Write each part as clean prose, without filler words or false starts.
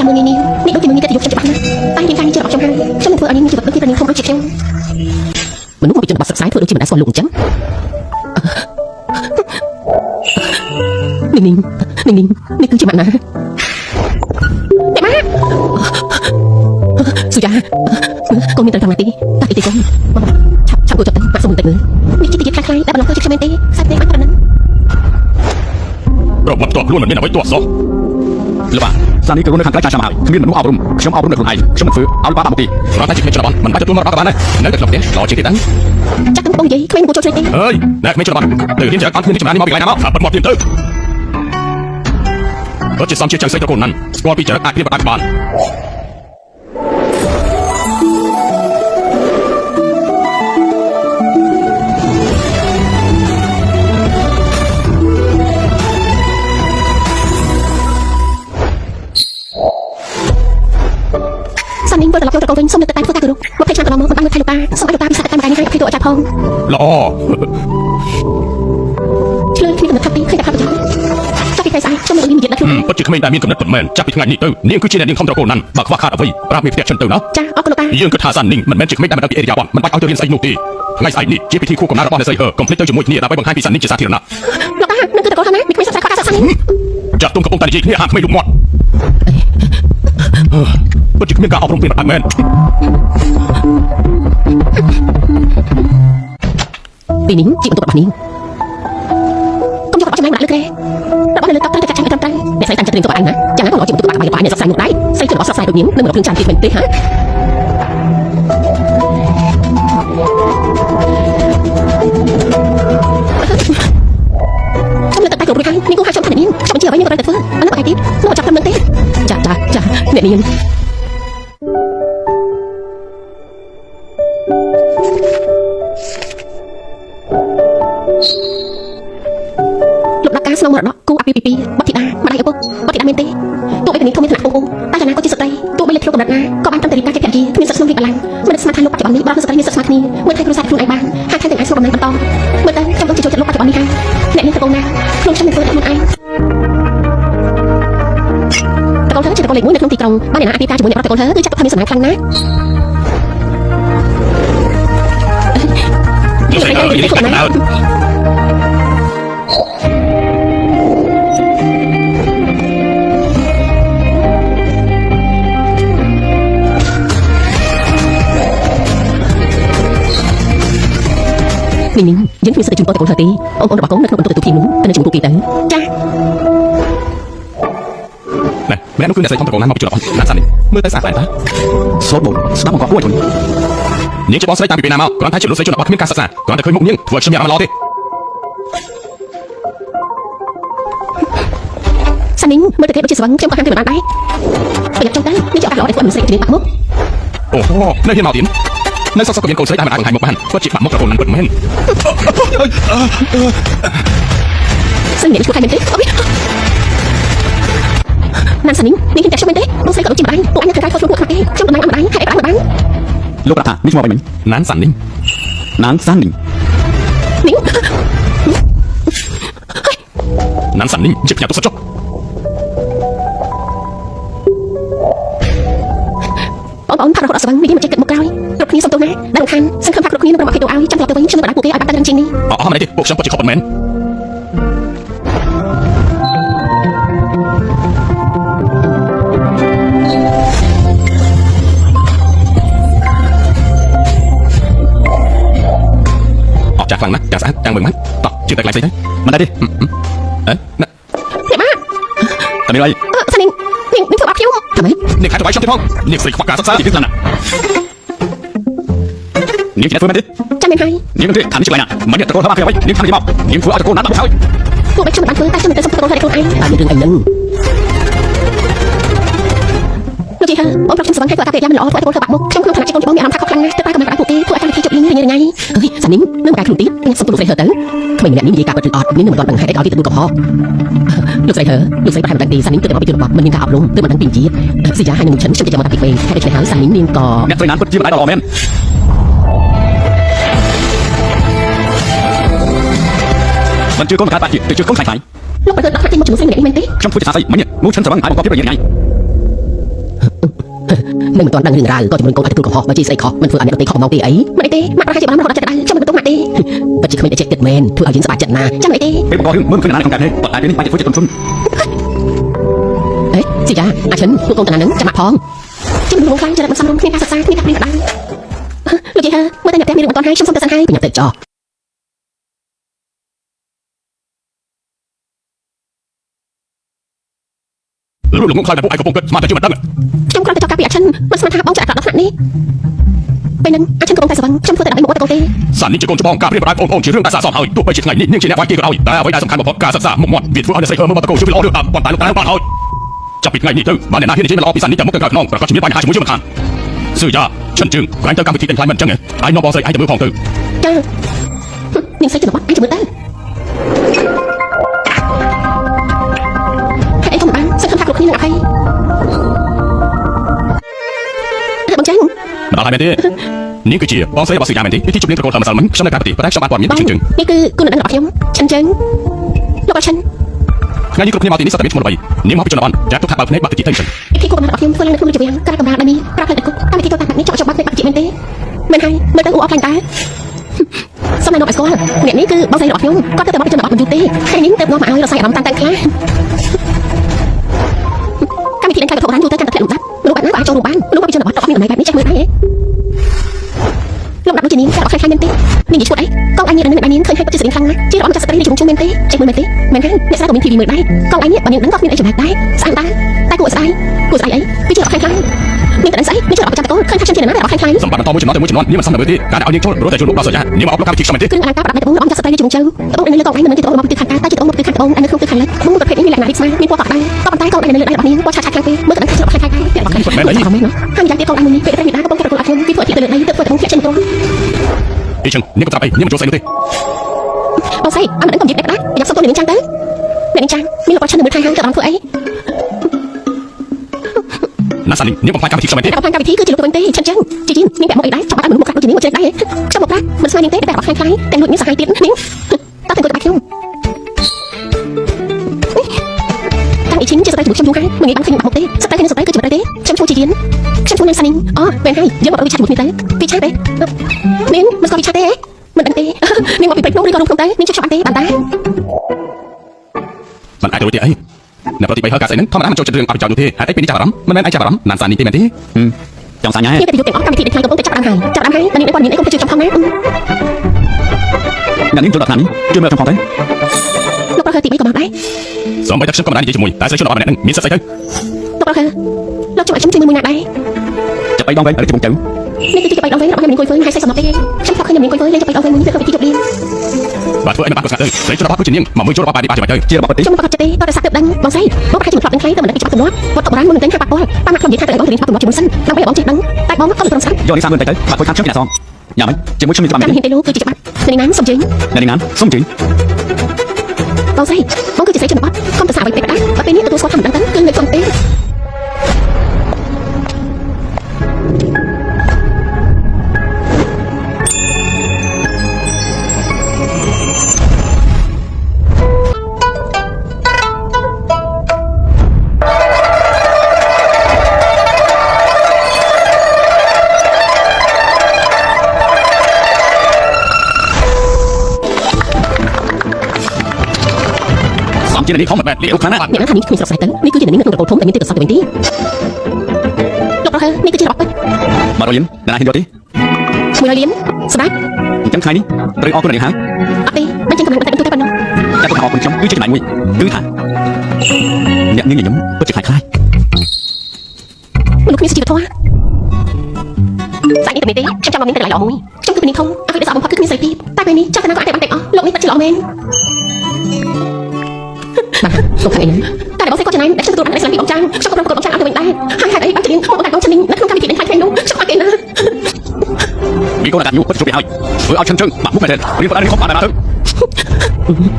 มือนี้นี่ต้องกินมือนี้แต่ยุบฉันจะบ้านะตายยังไงจะบอกฉันให้ฉันเป็นเพื่อนอันนี้จะแบบที่ตอนนี้คงรู้จิตเชียวมันนุ่มไปจนบัดสักสายเพื่อดูจิตมันได้ส่วนหลงจังนิ่งนี่คือจิตมันนะแต่มาสุดาcô nên tận thằng này tí ta thì con mà chạm cô chậm mà xong tận nữaนี่คิดคล้ายๆแต่บางคนก็จะเชื่อมันตีใส่ในมันขนาดนั้นเราวัดตัวล้วนมันไม่หนาไว้ตัวซอหรือเปล่าซานี่กรุณาขันใกล้ชาชามาขมิ้นมันนุ่มเอารุ่มชมเอารุ่มในคนไทยชมมันฟื้นเอาลูกป้าบางทีเราได้จิตไม่จรบมันไปจะตัวมารักกันนะนั่นก็หลอกเนี้ยหล่อจิตตั้งจักต้องตรงยี่ขมิ้นกูโจทย์เลยเฮ้ยนักไม่จรบตื่นที่จะการคืนที่ชนะนี่มาปีไรนะมั้งขับปัดหมดเตียนเตอร์จิตซ้ำเชี่ยวใจใส่ตะโกนนั้นสกอร์ปีจะรักอาเพียบตักบานนิ่งบนตลอดโยตะโกนวิ่งส้มเลือดตายเพื่อตากระดูกว่าเพชรชาตลอดมองคนตั้งเลือดไทยลูกตาส้มไอ้ลูกตาพิศาจตายไม่ให้พี่ตัวจ่าพองละอ้อเชื่อที่กำลังทับตีเคยกับข้าพเจ้าจะไปใครสายช่วงมือมีเย็นและทุ่มปัจจุบันได้มีกำหนดผลแมนจะไปทางไหนนี่เต้นี่คือจีนเนี่ยคำตะโกนนั้นบักว่าขาดเอาไว้รับมีเพียรชนเต้นะจ้าเอากระดูกตายังคือท่าสั้นนิ่งมันแมนจิกไม่ได้มันเอาปีเอริยาวันมันไปเอาตัวเรียนใส่หนุ่มตีไงใส่นี่จีพีทีคู่กับนาราบอนในใส่คอมพลีทเตอร์จมูกนี่รับไปบังคับปีศาจนิ่งจีสาธิรณะลูกตานั่นคือตะโกนเท่านั้นมีไม่สักสายข้าสั้นจะตุ้งกับองค์ตาจีเนี่ยหากไม่ลุกหมดปัจจุบันการเอาลงเป็นแบบแมนปีนี้จีบตัวแบบนี้ก็จะบอกใช่ไหมหมาเลือกเลยแต่ว่าในเลือกต้องจะจัดใช้ไม่จำใจแต่ใส่ตันจะเตรียมตัวอันนะจากนั้นก็รอจีบตัวแบบใบเนี่ยสับสายหนุนได้ใส่จุดสับสายตัวนี้เนื่องเหมือนพึ่งจานติดเป็นตีฮะช่างเลือกตัดไปตัวบริการนี่กูหาช่างขนาดนี้ช่างเชื่อไว้ยังตัวอะไรแต่เฟื่องอันนั้นก็ไอ้ติ๊บนอกจากทำมันตีจ้าเนี่ยนี่ลูกรักการสนองหมดเนาะกูอับปีบัติดามาได้เอาปุ๊บบัติดาเมนเต้ตัวไอ้คนนี้เขาไม่ถนัดกูตาชนะก็จีสตรีตัวไม่เล็กเท่ากับนัดนะก็บ้านตั้งแต่ดีการแข่งกีมีสัตว์สนองดีบาลังมันได้สมาธิลูกปัจจุบันนี้บ้านสตรีมีสัตว์สมาธิเมื่อไทยครูศาสตร์ครูไอ้บ้านหากใครแต่งไอ้สนองนั้นต่อเมื่อไทยจำต้องจีโจจัดลูกปัจจุบันนี้ให้เนี่ยนี่ตะโกนนะครูฉันเป็นตัวไอ้คนไอ้ตะโกนเธอจะตะโกนเหล็กมุ้งในเครื่องตีตรงบ้านเนี่ยนะปีกาจมูกเนี่ยตะโกนเธอคือจะต้องทำให้สมัยครั้งนะไม่ถูกนะนิ่งยังมีสติจุนโปตะโกนเธอตีองค์บอกเขาในขนมตัวตุกทีนู้นเป็นจุนตุกทีเต๋อจ้านี่แม่นุ่งขึ้นแต่ใส่ทองตะโกนนั้นมาไปจุดหลอกนัดสั่นนี่เมื่อแต่สายตาโซดบงสตาร์มังกรกล้วยชนนี่จะบอสได้ตามปีเป็นนามเอาก่อนท้ายจุดลุกใส่จุดหลอกขมิ้นการศึกษาก่อนแต่เคยมุกเนี้ยถั่วชิมยามาล้อดิสันนิ่งเมื่อแต่เทปจิตสว่างเชื่อมกับทางที่มันได้ประหยัดจงได้นี่จะเอาหลอดไอ้ตัวมันใส่ถึงปากมุกโอ้โหนี่เฮียเมาติ๋มนั่นซักกับยังโกนใส่ได้มาได้ของไทยมุกบ้านก็จิบปากมุกตะโกนนั้นเปิดเม่นซึ่งเนี่ยคือใครเป็นเต้นั่นสันนิ่งนี่คิดแต่ช่วยมันเต้ต้องใส่กับลูกจิ๋มอะไรตัวอันนี้คือการเข้าสู่พวกคาเต้ช่วยมันไหนอะไรให้ไอ้ปลาหมดบ้างลูกประธานนี่ชัวร์ไปไหมนั้นสันนิ่งนั้นสันนิ่งนั้นสันนิ่งจิบยาตุสจกông thằng họ sẵn mình đi mà chơi cận một cao lúcนี้สมตัวนะแล้วคันซึ่งคำพักลูกนี้นึกว่าให้ตัวเอาจำตัวตัวนี้ฉันนึกว่าปูเกย์อาบัตตันจริงนี่มาไหนดิพวกฉันปฏิขบแมนออกจากฝั่งนะจากสะจากเมืองมันต่อชื่อแต่ไกลสิมันได้ดิเอ๊ะนะเจ็บมากทำอะไรสนิงนิ่งเธอบ้าพิ้วทำไมนี่ใครจะไว้ช่องที่ห้องนี่สิขวักกาซักซ่าอีกนิดนึงน่ะนี่คิดอะไรมันดิจำเป็นไงนี่มันดิถามนี่ชื่ออะไรน่ะมันเนี่ยตะโกนเข้ามาเคลียร์ไว้นี่ทำที่เมานี่ฟื้นเอาตะโกนนั้นเอาไปเขาตัวไปช่วยมันฟื้นแต่ช่วยมันเป็นสมตะโกนใครตัวไอ้ตามเรื่องไอ้นั่นลูกจีเธอโอ้พระฉันสวรรค์ให้ตัวตาเกยามันหล่อตัวตะโกนเธอบักมุกฉันคือขนาดจีโกนจีบมีอารมณ์ทักเขาครั้งนะเธอตายกับมันร้ายปูเกย์ผู้อาจารย์ที่จุดนี้ยังไงเฮ้ยสันนิ่งเรื่องการคลุมตีเป็นสมตุลใส่เธอเต๋อทำไมเนี่ยนี่มีการเปิดจุดออดนี่เหมือนตอนบังให้ได้เอาที่ตะดูกับพ่อลูกใส่เธอลูกใส่ประหารดังตีสันนิ่งตื่นมาไปจุดบอกมันมีการอับลงตื่นมาทั้งปีจีสิยาให้หนึ่งฉันจะมาตัดติดเองให้ได้ช่วยหาสันนิ่งเนียนก่อเนี่ยใส่น้ำก็จิ้มอะไรต่อแม่นมันชื่อก้มขาดปากจิตชื่อก้มขายขายลูกไปเถิดรักจริงมาจุดเส้นไหนมันตีช่างพูดจะใส่มันเนี่ยงูฉันสว่างหายบอกพี่เป็นยังไง នៅមិនទាន់ដឹងរឿងរ៉ាវក៏ជំរុញកូនឲ្យទទួលកំហុសបើជាស្រីខុសមិនធ្វើឲ្យអ្នកដទៃខុសមកទេអីមិនអីទេម៉ាក់ប្រហែលជាបានរហូតដល់ចិត្តដៅចាំមិនទទួលម៉ាក់ទេពិតជាគ្មានតែចិត្តគិតមែនធ្វើឲ្យយើងសប្បាយចិត្តណាស់ចាំមិនអីទេ ពេលបងមើលឃើញអានក្នុងកាត់ទេប៉ុន្តែពេលនេះបាច់ធ្វើចិត្តទន់ អេស៊ីយ៉ាអាឈិនពួកកូនតានឹងចាំម៉ាក់ផងចាំមិនរងខ្លាំងចរិតមិនសមរម្យគ្នាការសិក្សាគ្នាការព្រៀនដៅលោកយាយមើលតែអ្នកផ្ទះមានរឿងមិនទាន់ហើយខ្ញុំសុំទៅសិនហើយញ៉ាំទៅចោ รู้หลงงงใครแต่พวกไอ้กระโปรงเกิดมาแต่ชื่อมันดัง ខ្ញុំគ្រាន់តែចង់ការពីអាឈិនមិនស្មានថាបងចាក់អាក្រក់ដល់ថ្នាក់នេះពេលហ្នឹងអាឈិនកំពុងតែស្វឹងខ្ញុំធ្វើតែដើម្បីមកអត់តកូនទេ สันนี่จะโกนจะบองการเรียบร้อยโอนชื่อเรื่องแต่สะสมเฮยตัวไปเฉียดไงนี่นิ่งเฉียดแนวไว้กี่ก็เอาแต่ไว้ได้สำคัญบอกการศึกษามุ่งมั่นวิทย์ฟื้นเอาในใส่เฮอร์มาตะโกนชื่อเราเรื่องตามก่อนตายลูกตายบ้านเฮยจะปิดไงนี่เธอบ้านเนี่ยนาที่นี่ใช่ไหมเราปีสันนี่จะมุกกันกับน้องประกอบชีวิตไปหาชิมุชื่อมันคันซื่อยาฉันจึงแกล้งเจอการพิธีเป็นคลายมันจังไงไอ้น้องบอลใส่ไอ้จะมือของเธอ ចានាងស្រីចំណុចអាចមើលទៅហេតុអីក៏មិនបានសឹកថាគ្រប់គ្នានឹងអភ័យបងចាញ់ มันอะไรเมตี้นี่คือเจียบอลใส่บอลสื่อยาเมตี้ที่จุดนี้ตะโกนทำมาสั่งมันช่างในการปฏิบัติแต่ชาวบ้านปอดมี បង จริง នេះគឺគុណដំណឹងរបស់ខ្ញុំឈិនចឹងលោកអឈិន ๆงานนี้กรุ๊ปนี้มาตีนี้สตาร์ทมิชมรดไปนี่มาพิจารณาแจ็คทุกท่าแบบนี้บัตรจิตเต้นฉัน ពីគូកំណត់របស់ខ្ញុំធ្វើឡើងនៅក្នុងជីវៈការកម្រាលនេះប្រាប់ផ្លែគុកកម្មវិធីចូលតាមនេះចង់បាត់ពេកបាត់ជីមែនទេមែនហើយមើលទៅអ៊ូអស់ខ្លាំងតាសម័យនោះអស្គាល់អ្នកនេះគឺបងស្រីរបស់ខ្ញុំគាត់ទៅមកពីជនបទមិនយូរទេថ្ងៃនេះទៅនាំមកឲ្យរសាយអារម្មណ៍តាំងខ្លះកម្មវិធីđánh kaiវត្ថុបុរាណយូរទៅកាន់តែធ្លាក់លំដាប់មនុស្សបែបណាក៏អាចចូលរួមបានមនុស្សពីជនបទក៏អត់មានតម្លៃបែបនេះចេះមើលដែរលោកដាក់ដូចជានាងតែអត់ខ្លាំងមែនទេនាងនិយាយឈួតអីកងអញនេះនឹងបាននាងឃើញហើយពិតជាស្រីខ្លាំងណាស់ជារបស់ម្ចាស់ស្ត្រីនៃជំនុំជុំមែនទេចេះមើលមែនទេមែនហើយអ្នកស្រីក៏មាន TV មើលដែរកងអញនេះបើនាងដឹងក៏គ្មានអីចំណែកដែរស្អាតដែរតែគួរស្ដាយគួរស្ដាយអីពីជារបស់ខ្លាំងនាងតែដឹងស្អីនាងជារបស់ប្រចាំតកូនឃើញថាខ្ញុំជានរណារបស់ខ្លាំង สมบัติมันต่อมือฉันน้อยแต่มือฉันน้อยนี่มันซ้ำแบบนี้การเอาเงี้ยโชดรู้แต่ชุดลูกเราเสียนี่มาเอาลูกค้าไปทิ้งสมัยที่ គ្រឿងអលង្ការប្រដាប់ដៃត្បូងរបស់ម្ចាស់ស្ត្រីនៃជំនុំជើត្បូងនៅលើកងអញមិនមែនជាត្បូងរបស់ពីទិសខាងកើតតែជាត្បូងមកពីទិសខាងត្បូងនៅក្នុងទិសខាងលិចត្បូងប្រភេទនេះមានលក្ខណៈរីកស្មើមានពណ៌កក់ដៃក៏ប៉ុន្តែកងអញនៅលើដៃរបស់នាងពណ៌ឆាតៗខ្លាំងពេកមើលទៅដឹងថាជារបស់ខ្លាំងៗតែរបស់ខ្លាំងមែនហើយយ៉ាងទៀតកងអញមួយនេះពេលតែមានដែរកំពុងប្រកួតអត់ខ្ញុំពីធ្វើអធិទៅលើដៃទៅធ្វើត្បូងជាក់ចេញទៅ อีเชิงนี่ก็จับไอ้นี่มันโจรใส่เลย បងស្រីអត់មិនដឹងកុំនិយាយបែបណាយកសុំទៅនាងចាំទៅអ្នកនាងចាំមានលោកគាត់ឈិននៅមើលថៃហើយទៅអត់ធ្វើអី น่าสั่นนี่ผมพลาดการพิธีสมัยที่ តែកម្មវិធីគឺជាលោកទៅវិញទេឈិនចឹងជីជីនាងបែបមកអីដែរចាំបាត់មនុស្សមកកាត់ដូចជានាងមកជិះដែរខ្ញុំមកប្រាក់មិនស្មាននាងទេតែបែបអត់ខ្លាំងៗតែលួចនាងសហាយទៀតនាងតើទៅគាត់បាក់ខ្ញុំតាំងអីឈិនជាស្ត្រីជាមួយខ្ញុំយូរហើយមិនងាយបានឃើញបាក់មកទេស្ត្រីគ្នាស្ត្រីគឺជាស្ត្រីទេខ្ញុំឈ្មោះជីជីខ្ញុំឈ្មោះនាងសានីអូមែនហើយយើងមកវិឆាជាមួយគ្នាទៅវិឆាទេនាងមិនស្គាល់វិឆាទេមិនដឹងទេនាងមកពីព្រៃភ្នំឬក៏ក្នុងទៅនាងជួយបានទេបានតា มันไอ้ตัวที่ไอ้ในปฏิบัติเหตุการณ์นั้นธรรมดามันโจรจะเรื่องอภิชาดุที่ไอ้เป็นนิจารำมันแม่นไอ้จารำนานสานิที่แม่นที่ ចង់សាញ់ហើយ នាងតែយុទ្ធទាំងអស់កម្មវិធីដែលខ្ញុំកំពុងតែចាប់អានហើយតែនាងគាត់មានអីកុំទៅជឿចំផងណា អ្នកនាងចូលដល់ថ្នាក់នេះជួយមើលខ្ញុំផងទេ លោកប្រហើទី3ក៏មកដែរ สมัยที่ฉันก็มาได้ยินจมูกแต่ใส่ชุดออกมาแน่นมีสักใส่เธอ លោកប្រហើលោកជួយខ្ញុំជួយមួយណាដែរ ចាប់3ដងវិញហើយជុំចៅ នេះគឺជា3ដងវិញរបស់ខ្ញុំអង្គុយធ្វើហើយសេះសំណប់ទេខ្ញុំខកឃើញខ្ញុំអង្គុយធ្វើលេង3ដងវិញនេះគឺពិធីជប់លៀង บาดเพื่อไอ้มาบาดก็ขาดเลยใส่ชุดรับผู้ชินยังมามือชุดรับปาดีปาจะไปเธอ ជារបស់ប្រទេស ខ្ញុំមកចិត្តទេតើសាក់ទៅដឹងបងស្រីបងប្រហែលជាមិនផ្លាប់ដឹងខ្លីទៅមិនដឹងពីច្បាប់ទំនាស់វត្តបុរាណមុននឹងតែងថាបាក់បោះតាមមកខ្ញុំនិយាយថាទៅបងទៅរៀនច្បាប់ទំនាស់ជាមួយសិនដើម្បីឲ្យបងចេះដឹងតែបងក៏មិនព្រមស្ដាប់ យកនេះ30,000ទៅបាត់ខូចខាតខ្ញុំពីអ្នកសងញ៉ាំហើយជាមួយខ្ញុំមានច្បាប់ តាម នេះ ហ៊ានទេលោកគឺជាច្បាប់នាងណានសុំជើញ អ្នកនាងណាសុំជើញ បងស្រីបងគឺជាស្រីជនបទខំទៅសាអ្វីពេកដែរបើពេលនេះទទួលស្គាល់ថាមិនដឹងទៅគឺនៅក្នុងទេ ជានេះเขาหมดแบบเลี้ยวขนาด អ្នកណាថានេះគ្មានស្រុកស្រែទៅនេះគឺជានាងនៅក្នុងកោធំតែមានទេទៅសក់ទៅវិញទេលោកប្រហើនេះគឺជារបស់ពិត 100រៀលអ្នកណាហ៊ានយកទេ 100លានស្ដាច់ អញ្ចឹងថ្ងៃនេះត្រូវអរគុណអ្នកនាងហើយ អត់ទេមិនចឹងកម្លាំងតែទៅតែប៉ុណ្ណោះ តែtôiអរគុណខ្ញុំគឺជាចំណែកមួយគឺថាអ្នកនាងខ្ញុំពិតជាខ្លាចខ្លាច មនុស្សគ្នាសុជីវធម៌ស្អែកនេះតែមែនទេខ្ញុំចង់មកនាងទៅកន្លែងល្អមួយខ្ញុំគឺនាងធំអ្វីដែលស្អប់បំផុតគឺគ្មានស្អីទៀតតែពេលនេះចាស់កណ្ដាលក៏អាចតែបានតែអស់លោកនេះពិតជាល្អមែនបាទលោកខាងនេះតែបងស្រីក៏ចំណាយដែលខ្ញុំទទួលបានស្លាប់ពីបងចាំខ្ញុំក៏ប្រកបបងចាំអត់ទៅវិញដែរហើយហេតុអីបានជានាងមកតែបងឆ្នាំនៅក្នុងកម្មវិធីនេះថ្ងៃនោះខ្ញុំអត់គេណា มีคนอาจจะยุ่งเพื่อจะช่วยให้เพื่อเอาฉันเชิงบักมุกไปเดินเรียนอะไรที่เขาผ่านมาเถอะ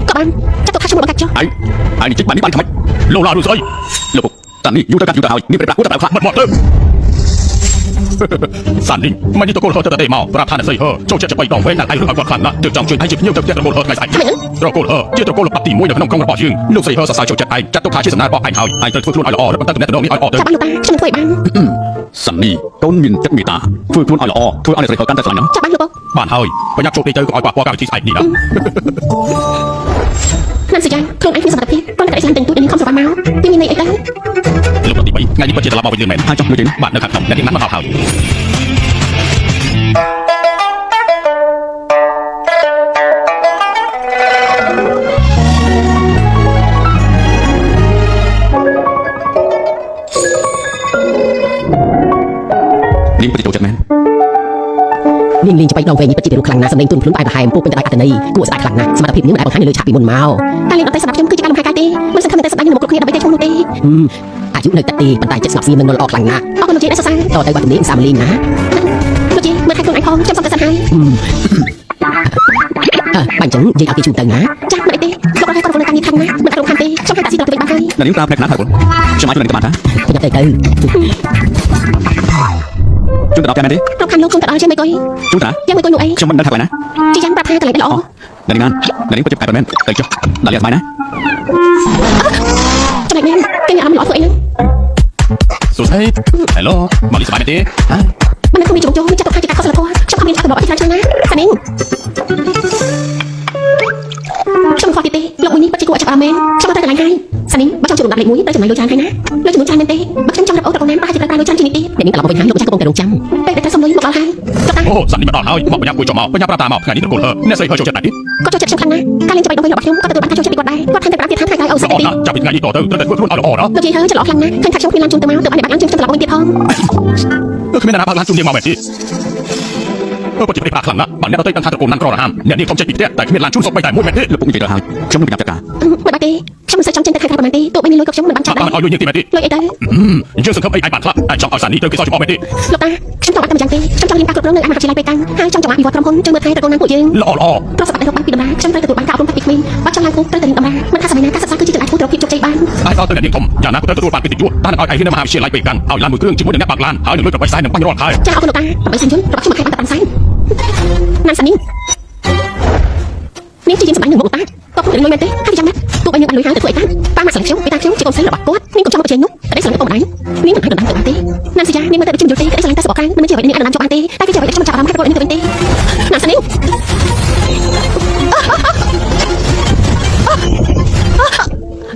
ក៏បានចាត់ទុកថាខ្ញុំមកកាច់ចុះ ไอ้นี่จิ๊กบ้านนี่บ้านทำไมโลลาดูซอยลูกสันนี่อยู่ด้วยกันอยู่แต่เอานี่เป็นปลากู้แต่ปลาหมดเลยสันนี่ไม่ยิ่งตะโกนเธอจะได้เมาประธานใส่เธอโจจะไปดองเว้นอะไรหรืออะไรนะจึงจำช่วยให้จิบเยี่ยวจะตะโกนเธอไงใส่ตะโกนเธอที่ตะโกนปัดตีมวยในขนมกองกระป๋องยิงลูกใส่เธอสายโจจะไอ้จัดตุกขาชื่อสนาบอกไอ้เฮาไอ้เธอฟื้นไอ้ละอ๋อแล้วมันตั้งแต่เน็ตน้องนี่ไอ้อ๋อเธอ ចាប់បានលោកតាខ្ញុំធ្វើឲ្យបាន Sẵn đi, con miền chất mì ta, thôi con ai là o, thôi ai là thầy can ta sẵn nhá. Chắc bán được không? Bạn hơi, bây giờ chụp đi chơi gọi qua cái thị đi đó. Nam sĩ Giang, không anh không sao tập tiếp, con tại sao tình tôi đến không sao máu, tuy nhiên này ấy đấy. Lúc đó thì mấy, ngay đi qua chỉ là bao nhiêu mẹ, 200 người đến. bạn đang khát vọng, đang tiếng nắng mà hào. Niên bật đầu chặt men. នាងលេងច្បាយដងវែងនេះពិតជារូបខ្លាំងណាស់សម្លេងទូនខ្លួនផ្អែមល្ហែមពុកពេញទៅដោយអត្ថន័យគួរស្ដាយខ្លាំងណាស់សមត្ថភាពនេះមិនអាចបង្ហាញនៅលើឆាកពីមុនមកតែលេងដតៃសម្រាប់ខ្ញុំគឺជាការលំហាកាយទេមិនសង្ឃឹមតែស្ដាយនឹងមុខគ្រប់គ្នាដើម្បីតែឈ្មោះនោះទេអាយុនៅតែទេប៉ុន្តែចិត្តស្ងប់ស្ងៀមនឹងនៅល្អខ្លាំងណាស់អរគុណលោកជាដែលសរសើរតទៅបាត់នេះសាមលេងណាលោកជាមើលថែខ្លួនឯងផងខ្ញុំសុំតែសិនហើយបាញ់ចឹងនិយាយឲ្យគេជូនទៅណាចាស់មិនអីទេលោករហែកគាត់រវល់នឹងការងារខាងណាមិនអាចរំខានទេខ្ញុំតែតាស៊ីដល់ទៅវិញបានហើយ Là những ta plek nát hả con? Xem ai cho nên các bạn hả? ខ្ញុំទៅ Chúng ta đọc cái này đi. រំខានលោកខ្ញុំទៅដល់ចេះមិនអី Chúng ta យ៉ាងមិនអីនោះអី trong mình đang thảo bài nè. ជាយ៉ាងប្រាប់ថាកន្លែងល្អ Là những anh, là những có chụp cái men. Đây cho. Là liệt bài nè. ចំណែកមែនគេមានអារម្មណ៍ល្អធ្វើអីហ្នឹង Suicide, hello, mà đi sửa bài này đi. มันនឹងមានជំនួយមានចាត់ទុកថាជាការខុសសិលធម៌ខ្ញុំអត់មានច្បាប់អីច្រើនណាសានីងខ្ញុំខកទៀតទេលោកមួយនេះពិតជាគួរឲ្យចាប់អារម្មណ៍មែនខ្ញុំទៅកន្លែងហើយសានីងបើចង់ជួបរំដាប់លេខ1ទៅចំណាយលុយច្រើនហើយណាលុយចំនួនច្រើនមែនទេបើខ្ញុំចង់រកអូនរកអូនណាប្រហែលជាត្រូវការលុយច្រើនជាងនេះទៀតអ្នកនាងត្រឡប់មកវិញហើយលោកម្ចាស់កំពុងតែរងចាំពេលដែលតែសុំលុយមកដល់ហើយចុះតា Ô, sẵn đi mà đòn hơi, mọc nhà cùi cho mọc, nhà prata mọc, ngày đi được cồn hờ, nè xây hơi cho chết này đi. គាត់ចូលចិត្តខ្ញុំខ្លាំងណាស់ការលេងច្បាយដងវិញរបស់ខ្ញុំគាត់ទទួលបានការចូលចិត្តពីគាត់ដែរគាត់ថែមទាំងប្រាប់ទៀតថាថ្ងៃក្រោយអូសា Nó ទី on đó, chả biết ngày đi tổ tư, tôi định luôn ở đó. លោកជាហើយច្រឡំខ្លាំងណាស់ឃើញថាខ្ញុំគ្មានឡានជូនទៅមកទៅបានអ្នកបានឡានជូនខ្ញុំត្រឡប់មកវិញទៀតផង Không biết là bác lan chung điên màu mệt đi. Bất chỉ phải phạt khẳng á, bạn nè tao tây tăng thang được cồn năn cò là ham, nè đi không chạy bị tét, tại miền lan chung sọc bay tại mũi mệt đi. Lực cũng chỉ đỡ hàng. Trong lúc nhập tất cả. មិនបាច់ទេខ្ញុំមិនសូវចង់ចេញទៅខាងក្រៅប្រហែលទេទោះបីមានលុយក៏ខ្ញុំមិនបានចង់ Bạn ដែរ bạn ao nhiều tiền mệt đi. លុយអីទៅ Dương sừng khớp ai bạn khác, ai chọn ở sản đi tới cái sao chụp mệt đi. លោកតាខ្ញុំចង់បានតែម្យ៉ាងទេខ្ញុំចង់រៀនការគ្រប់គ្រងនៅមហាវិទ្យាល័យប៉េកាំងហើយចង់ចំណាក់វិវត្តក្រុមហ៊ុនជួយមើលថែត្រកូលណាពួកយើង Lọ lọ. ប្រសិទ្ធភាពបានពីដំណើរខ្ញុំត្រូវទទួលបានការអប់រំតាំងពីក្មេងបាត់ចង់ឡើងគូត្រូវតែរៀនដំណើរមិនថាសម័យណាការសិក្សាគឺជាចំណែកគូទៅភាពជោគជ័យបាន Ai tao tới nhà điện thông, nhà nào cũng tới tôi bạn cái tình chuột, ta là ai khi mà hai chuyện lại bị căng, ao làm mười cương chỉ muốn được nét bạc lan, hái được lôi cặp bay sai được băng rọt hai. ចាអរគុណលោកតាដើម្បីសិនយន្តរបស់ខ្ញុំមកខែបានតែបានសាយណានសានីងនាងជាយាមសម្ដែងនឹងមុខលោកតាក៏ពុកលុយមែនទេហើយយ៉ាងណាទោះបីយើងបានលុយហើយទៅធ្វើអីតាប៉ាមកស្លាប់ខ្ញុំពីតាខ្ញុំជាកូនស្រីរបស់គាត់នាងកុំចង់មកប្រជែងនោះតែស្លាប់បងម្ដាយនាងមិនអាចដំណើរទៅបានទេណានស៊ីយ៉ានាងមើលទៅដូចជាយល់ទេតែស្លាប់តែសបកក្រៅមិនជាអ្វីនាងអាចដំណើរចុះបានទេតែវាជាអ្វីដែលខ្ញុំចាប់អារម្មណ៍ហើយទៅវិញទៅវិញទេណានសានីង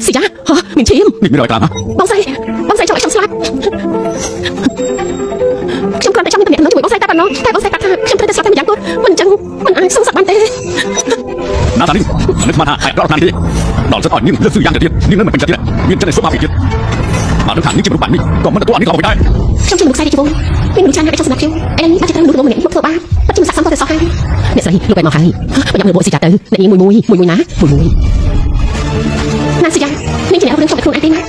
ស៊ីយ៉ានាងឈាម Nghịch mới đòi làm hả? បងស្រីចង់ឲ្យខ្ញុំស្លាប់ខ្ញុំគ្រាន់តែចង់មានតំណែងជាមួយបងស្រីតែប៉ុណ្ណោះតែបងស្រីប្រាប់ថាខ្ញុំត្រូវតែស្លាប់តែម្យ៉ាងទៀតមិនអញ្ចឹងមិនអាចសងសឹកបានទេ Nã ta đi. Nước mà hại rõ ràng đi. Đòn rất hỏi nhưng lực sư giang được tiền, nhưng nó mà bình chặt đi này. Nguyên chân này số ma bị tiền. Mà nước hàng những chim lúc bản đi, còn mấtตัวanh đi không phải đây. ខ្ញុំជាមនុស្សស្រីជាបងមានមនុស្សច្រើនណាស់ដែលចង់ស្នាប់ខ្ញុំឯងបាច់ទៅមនុស្សម្នាក់មកធ្វើបាបបាត់ជាមនុស្សសាក់សំទៅសោះហើយអ្នកស្រីលោកឯងមកហើយបញ្ញាលើបងស៊ីចាទៅអ្នកនាងមួយណាណាស៊ីយ៉ានាងជាអ្នករឿងចង់តែខ្លួនឯងទេណា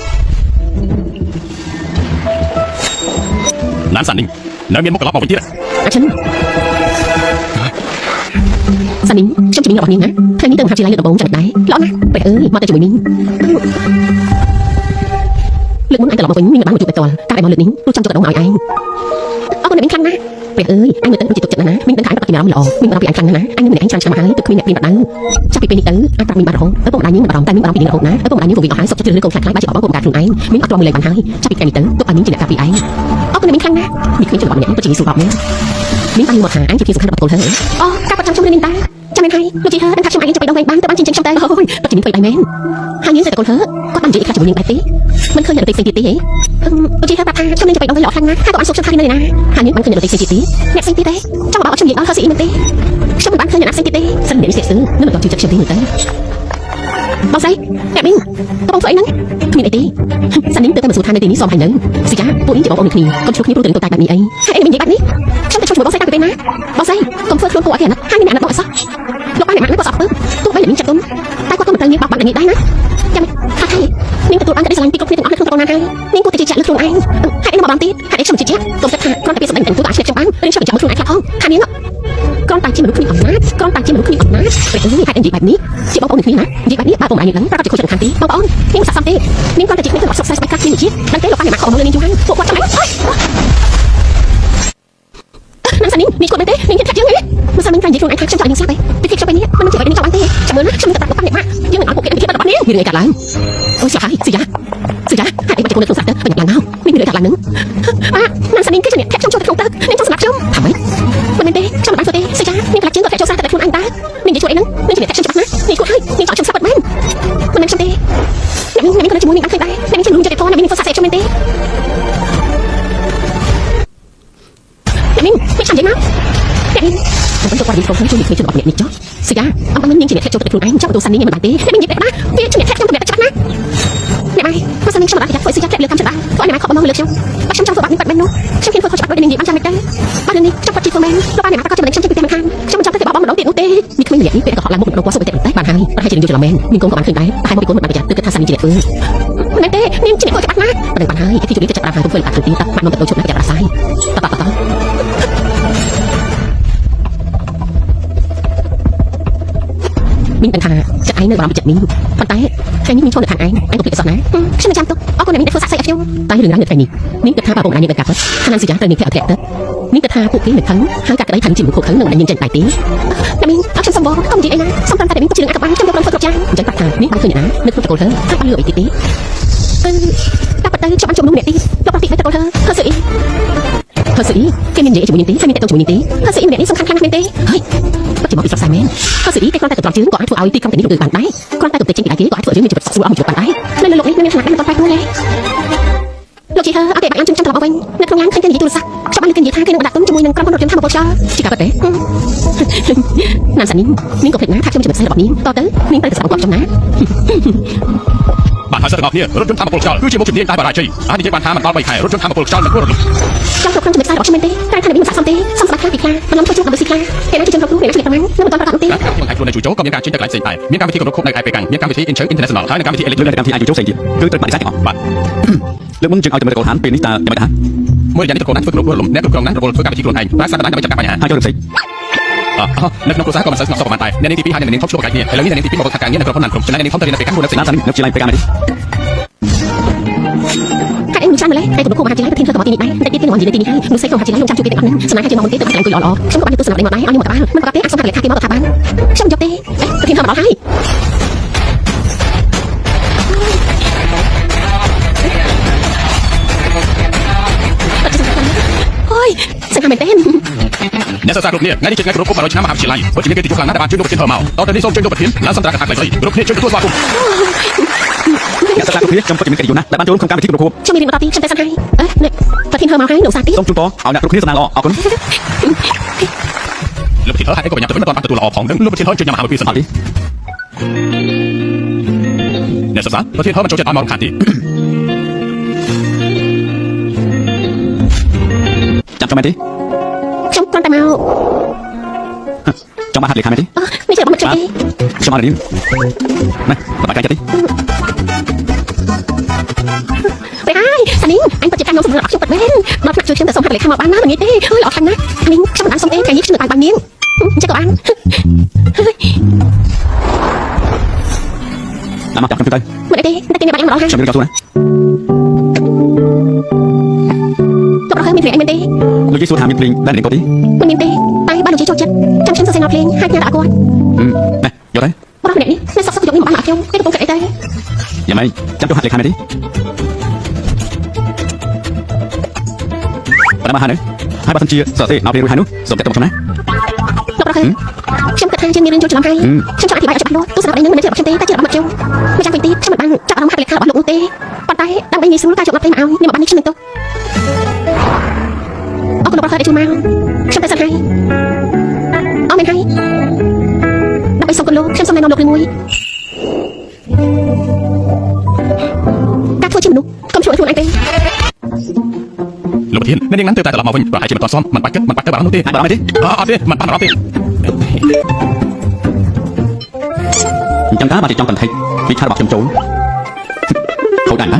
Nán sản ninh, nơi miền mốc cả lọt vào bên kia. អាចិនសានីងខ្ញុំជំនាញរបស់នាងណាថ្ងៃនេះទៅមហាវិទ្យាល័យលើកដំបូងចាំដែរល្អណាស់ពេលអើយមកតែជាមួយនាងលើកមុនអញត្រឡប់មកវិញនាងបានមកជួបតែផ្ទាល់ការដែលមកលើកនេះព្រោះចង់ចុកដងឲ្យឯងអរគុណអ្នកនាងខ្លាំងណាស់ពេលអើយអញមើលទៅដូចជាទុកចិត្តណាស់នាងដឹងថាអញប្រតិមានអារម្មណ៍ល្អនាងបារម្ភពីអញខ្លាំងណាស់អញនឹងម្នាក់ឯងច្រើនឆ្នាំហើយទៅគ្មានអ្នកព្រៀនបាត់ដៅចាប់ពីពេលនេះទៅអញប្រាប់នាងបានរហូតឪពុកម្ដាយនាងមិនបារម្ភតែនាងបារម្ភពីនាងរហូតណាឪពុកម្ដាយនាងវិញអស់ហើយសុខចិត្តជ្រើសរើសកូនខ្លាំងៗបែរជាបបោកពុកម្ដាយខ្លួនឯងមានអត់ទ្រាំមួយលេខបានហើយចាប់ពីថ្ងៃនេះទៅទុកឲ្យនាងជាអ្នកការពារឯងអរគុណអ្នកនាងខ្លាំងណាស់នេះគ្មានជំនាញម្នាក់ឯងពិតជាងាយស្រួលបបមែននាងបានមកថាអញជាទីសំខាន់របស់កូនហើយអូការប្រចាំខ្ញុំនាងតាចាំមែនហើយលោកជីហើដឹងថាខ្ញុំអាចទៅបេះដូងវិញបានទៅបានជាខ្ញុំទៅអូយពិតជានាងទៅដែរមែនហើយនាងទៅតែកូនហើគាត់បាននិយាយខ្លះជាមួយនាងបែបទេមិនឃើញអ្នកដទៃផ្សេងទៀតទេហ៎លោកជីហើប្រាប់ថាខ្ញុំនឹងទៅបេះដូងវិញល្អខ្លាំងណាស់ហើយក៏បានសុខចិត្តថានៅណាហើយនាងបានឃើញអ្នកដទៃផ្សេងទៀតទេអ្នកផ្សេងទៀតទេចង់មកបោកខ្ញុំនិយាយដល់ហើយស៊ីអ៊ីមែនទេខ្ញុំមិនបានឃើញអ្នកផ្សេងទៀតទេសិនអ្នកនេះស្ទើរនឹងមិនដល់ជឿចិត្តខ្ញុំទេមើលទៅបងស្រីអ្នកមីងកំពុងធ្វើអីហ្នឹងគ្មានអីទេសានីងទៅតែមកសួរថានៅទីនេះសមហើយនៅស៊ីយ៉ាពួកនេះជាបងប្អូនគ្នាកុំឆ្លុះគ្នាព្រោះទៅតែបែបនេះអីហើយឯងនិយាយបែបនេះខ្ញុំទៅជួយបងស្រីតាំងពីពេលណាបងស្រីកុំធ្វើខ្លួនគួរឲ្យគេអាណិតហើយមានអ្នកអាណិតបងអីសោះលោកបានអ្នកម៉ាក់នឹងក៏ស្អប់ទៅទោះបីនាងចាត់ទុំតែគាត់ក៏មិនត្រូវនាងបោកបាត់នាងដែរណាចាំថាហើយនាងទទួលបានក្តីស្រឡាញ់ពីគ្រប់គ្នាទាំងអស់ក្នុងក្រុមណាហើយនាងគួរតែជឿជាក់លើខ្លួនឯងហើយឯងមកបានទៀតហើយឯងខ្ញុំជឿជាក់កុំគិតថាគ្រាន់តែពីសម្ដែងតែទូទៅអាចឆ្លៀតចាំបានឬខ្ញុំចាំខ្លួនឯងខ្លះផងថានាងគ្រាន់តែជាមនុស្សគ្មានអំណាចគ្រាន់តែជាមនុស្សគ្មានអំណាចពេលនេះហើយនិយាយបែបនេះជាបងប្អូនគ្នាណានិយាយបែបនេះបើបងឯងនឹងប្រកាសជាខូចចិត្តខាងទីបងប្អូននាងស័ក្តិសមទេនាងគ្រាន់តែជាគ្មានរបស់សុខសាស្ត្រស្បែកកាត់ជាមួយជាតិដល់ទេលោកបានអ្នកមកខំមើលនាងយូរហើយពួកគាត់ចាំឯងណាសានីងនេះគាត់មែនទេនាងចិត្តយើងហ៎មិនសាមញ្ញតែនិយាយខ្លួនឯងថាខ្ញុំចង់នាងស្លាប់ទេពីខ្ញុំពេលនេះមិនជាអ្វីនាងចង់បានទេចាំមើលណាខ្ញុំនឹងប្រាប់លោកបានអ្នកម៉ាក់យើងនឹងឲ្យពួកគេទៅរបស់នាងមានអីកាត់ឡើងអូស្លាប់ហើយស៊ីយ៉ាហើយអីបាច់ជិះខ្លួនខ្លួនស្អាតទៅបញ្ញាឡើងមកមានអីកាត់ឡើងនឹងណាសានីងគេ vẫn cho qua những câu nói cho những người chưa được nhẹ chó xì ra ông muốn nhìn chị mẹ theo cho tự anh trong đồ săn đi mà bản tí mẹ mình nhẹ đó phía chị mẹ theo trong mẹ chắc nát mẹ mai mà sao mình trong đó thì phải xì ra theo lừa cam chặt đã có anh mày không bao lừa chăng bắt trong vợ bạn bạn nó trong khi tôi chọn đối định ăn cha mẹ đây ba lần đi trong quá trình của mình lúc ba mẹ ta có cho mình trong trên hàng trong trong thể bỏ bóng một đống tiền quốc tế nhưng không nhận biết họ làm một đồ quá sâu tệ đấy bạn hai chị đừng cho làm men nhưng công của bạn khuyên đấy hai một bạn bây giờ từ cái tha sang chị địa phương mẹ tê nhưng chị mẹ tôi bắt nát bạn hai khi chủ đi chặt hàng cũng phải bạn tự tin tập bạn nó tự chụp lại chặt là sai tập mình thà chặt anh nơi bảo bị chặt mình còn tay cái mình cho được thằng anh cũng bị sọt ná xin mình chăm tôi con này mình để phơi sạch sẽ không tay đừng làm được thầy nhỉ mình cứ tha bảo bụng anh nhận cả thằng anh gì chẳng tới mình theo kẹt mình cứ tha cụ kiến được thắng hai cả cái đấy thành chỉ một cuộc thắng nồng là nhân trận tài tiếng là mình áo trong sông bò không gì anh xong tan tại mình có chỉ được các bạn trong một phần trang trận bạc thà mình không khơi nhả nước không cổ thơ thắp ăn lửa bị tí ta bắt tay cho ăn trộm đúng đẹp đi lúc bắt tị với ta cổ thơ thật sự cái mình dễ chỉ một tí, cái mình tại trong chỉ một tí, thật sự mình để song khăn khăn mình tí, hơi, bất chỉ một bị sọt sai men, thật sự cái con tay tập làm chứng của ai thua ai thì không thể nghĩ được bàn tay, con tay tập từ trên cái ghế của ai thua chứng mình chụp sụp ông chụp bàn tay, nên lục đi nên thằng con tay thua nghe, lục chị hơ, ở đây bạn ăn chân trong lòng ông nên không nhắn cái gì tôi sao, cho bạn cái gì thay cái nó đặt tấm cho môi nên con được tham một cho, chỉ cả vật đấy, nam sản nín có thể ná thay trong chụp sai đọt nín, to tới, nín tay sẵn quạt trong ná. bạn hãy sẽ gặp rốt chúng tham một cuộc cứ chỉ một chuyện tai bà đại chi anh đi chơi bạn thamมันตอนไปแข่รถจนทำmột cuộcมันก็ระลุ trong cuộc không chụp sai đọt cho mình tí, cái thằng này bị sạt xong tí, xong sạt khác bị khai,มันล้มตัวจุกกับbị khai, cái này chỉ trong cuộc để nó chụpมันแล้วมันตอนประกอบtí. ที่ไทยครูในจู่โจก็มีการชิ้นจากหลายสิ่งไปมีการวิธีกำหนดควบในไทยไปกันมีการวิธีอินเชอร์อินเตอร์เนชั่นแนลท้ายในการวิธีเอลิท Lưỡng là làm thi ai chủ gì cứ tự bạn đi sát bạn Lưỡng muốn chừng ao từ một cầu thán tiền nít ta để mà thán เมื่ออย่างนี้ตะโกนนั้นฝึกหลบหลุมแนบกรองนั้นระบบฝึกการวิธีกลุ่มไทยรักษาปัญหาไม่จับการปัญหา hai cho được gì นักนกกระซ่าก็มันสอบประมาณตายในนี้ที่พี่ให้ในนี้ทบชั่วกันเนี่ยแล้วนี่ในนี้ที่พี่บอกทางการเนี่ยในกระเพาะนันกลุ่มฉะนั้นในนี้พร้อมเตรียมไปกันดูนักศึกษา Nam sản nước chỉ lạiไปกันđi hai anh sangเลยhai tụi cô hai chị lấy thiên thơ bỏ tiền này để tiếp cái gì để tiền hay mình xây không hai chị lấy trong chu cái tiền sẵn hai chị mong muốn tiếp tục cười lọ lọ xong có bạn tôi sẵn lại một máy ăn một bạn mình có tiếp xong hai lại khai tiền máu thả bán xong chọc đi thiên thơ bỏ hai ôi sang hai mình tên นักศึกษากลุ่มเนี่ยงานนี้จึงงานกลุ่มมาโดยชนะมหาวิทยาลัยเพราะจึงมีการติดต่อครั้งนั้นแต่บางชื่อโดนเป็นเทอร์เมาตอนนี้ส่งเชิญโดนเป็นทิ้งและสัมตราการหักไหลกลุ่มนี้ช่วยตัวสมาคม Nhà sản xuất trong quá trình cái na đại ban trốn không cam về thiết của cô trong mình bảo tí trong tay sang hai này và thiên thơ màu hai nổ sạt tí xong chúng có ảo nhạc lúcนี้สนานรอเอาคน ลูกที่เธอให้ก็เป็นอย่างตัวตอนประตูละออกของนึงลูกที่เธอจึงยังมาหาวิทยาลัยนักศึกษาประเทศเธอมันโจมตีมาลงขันตี จับcho mày tí trong con tay màu trong ba hạt liệt hai mày tíไม่ใช่บอกมันจะดี cho mày đi này bắt tay cái tí ไปไอ้สันนิงanhปัจจัยน้องสมรรถช่วยปัดเว้นมาหนักช่วยเชื่อมแต่สมหัดเลยข้ามบ้านนะอย่างนี้ดิเฮ้ยหล่อทันนะอันนี้ช่างมันอันสมเองไก่ยิ่งชื่อต่างบางนิ้วจะกับอัน làm chặt cầm tay เหมือนไอ้ดิได้กินในบ้านยังมาร้องไห้ cho mình cao su này ตบเราเคยมีเพลงไอ้เมนตี lúc cái số tham miên đang đến có tí มันเมนตีตายบ้านหนูชี้โจดจัดจำฉันจะเซ็นเอาเพลงให้งานด่ากู này vô đấy ว่าเราเนี่ยนี่สักสักยกนี่หมอบ้านหลับเที่ยวให้ตะโกนกันไอ้เต้ giờ mày chăm cho hạt liệt hai mày tí và làm hai nữa hai ba phân chia sợ thế nào về hai nước sống tại tổng trong này ตบเราเคยฉันกระทั่งฉันมีเรื่องโจจะทำให้ฉันจะอธิบายกับฉันด้วยตู้สนับได้ยังมันจะบอกฉันตีแต่จะบอกมาเที่ยวไม่จำเป็นตีฉันเหมือนบ้านจะเอาหักเลยข้าวบ้านหลวงตีปันไตดังไปมีสู้การจบรับเพลงเอานี่มาบ้านนี้ฉันหนึ่งตัวเอาคนตบเราเคยได้ชูมาฉันไปสั่งให้เอาเมนให้ดังไปส่งคนลูกฉันส่งในนอนลูกเลยมวยการช่วยชิมนุกกำช่วยทุนไอเต้ ลูกที่ในนี้นั้นเติมแต่ละมาวิ่งหายใจมันตอนซ้อมมันปัดมันปัดแต่บ้านนู้นตี hai bà mày tí เอาดิมันปัดเราตี chăm cá mà chỉ trong cần thay vì khai bạc chăm trốn khẩu đàn đó